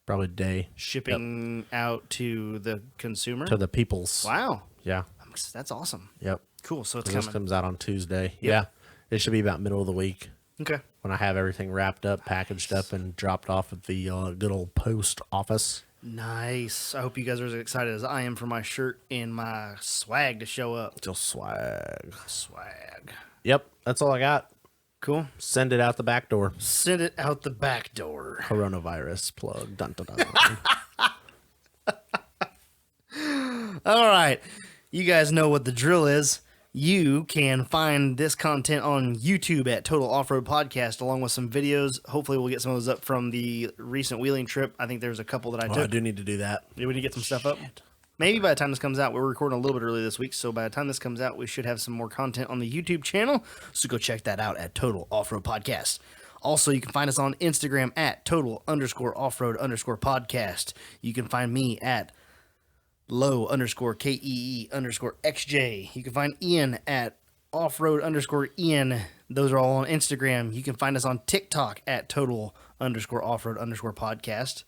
Probably day. Shipping out to the consumer? To the peoples. Wow. Yeah. That's awesome. Yep. Cool. So it's This coming. comes out on Tuesday. Yep. Yeah. It should be about middle of the week Okay. when I have everything wrapped up, packaged up, and dropped off at the good old post office. Nice. I hope you guys are as excited as I am for my shirt and my swag to show up. Still swag. Swag. Yep. That's all I got. Cool. Send it out the back door. Send it out the back door. Coronavirus plug. Dun, dun, dun. All right. You guys know what the drill is. You can find this content on YouTube at Total Offroad Podcast, along with some videos. Hopefully, we'll get some of those up from the recent wheeling trip. I think there's a couple that I I took. do need to do that. We need to get some stuff up. Maybe by the time this comes out, we're recording a little bit early this week, so by the time this comes out, we should have some more content on the YouTube channel. So go check that out at Total Offroad Podcast. Also, you can find us on Instagram at Total_Offroad_podcast. You can find me at low_KEE_XJ. You can find Ian at offroad_Ian. Those are all on Instagram. You can find us on TikTok at Total_Offroad_podcast.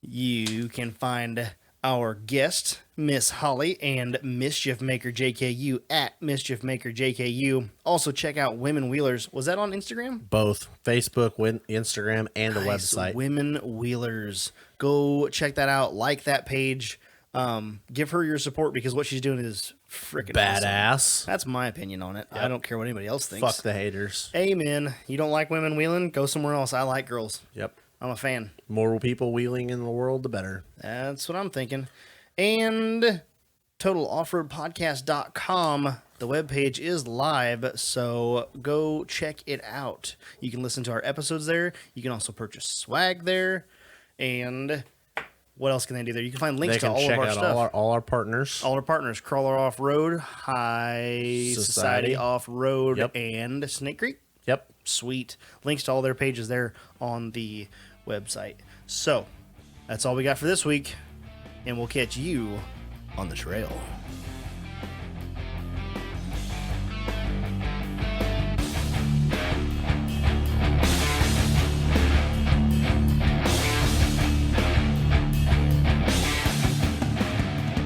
You can find our guest, Miss Hollie, and Mischief Maker JKU at Mischief Maker JKU. Also, check out Women Wheelers. Was that on Instagram? Both Facebook, Instagram, and the website. Women Wheelers. Go check that out. Like that page. Give her your support because what she's doing is freaking Badass. awesome. That's my opinion on it. I don't care what anybody else thinks. Fuck the haters. Amen. You don't like women wheeling? Go somewhere else. I like girls. Yep. I'm a fan. More people wheeling in the world, the better. That's what I'm thinking. And TotalOffroadPodcast.com. The webpage is live, so go check it out. You can listen to our episodes there. You can also purchase swag there. And what else can they do there? You can find links to all of our stuff. All our partners. All our partners, Crawler Off-Road, High Society Off-Road, Yep. and Snake Creek. Yep. Sweet. Links to all their pages there on the website. So, that's all we got for this week, and we'll catch you on the trail.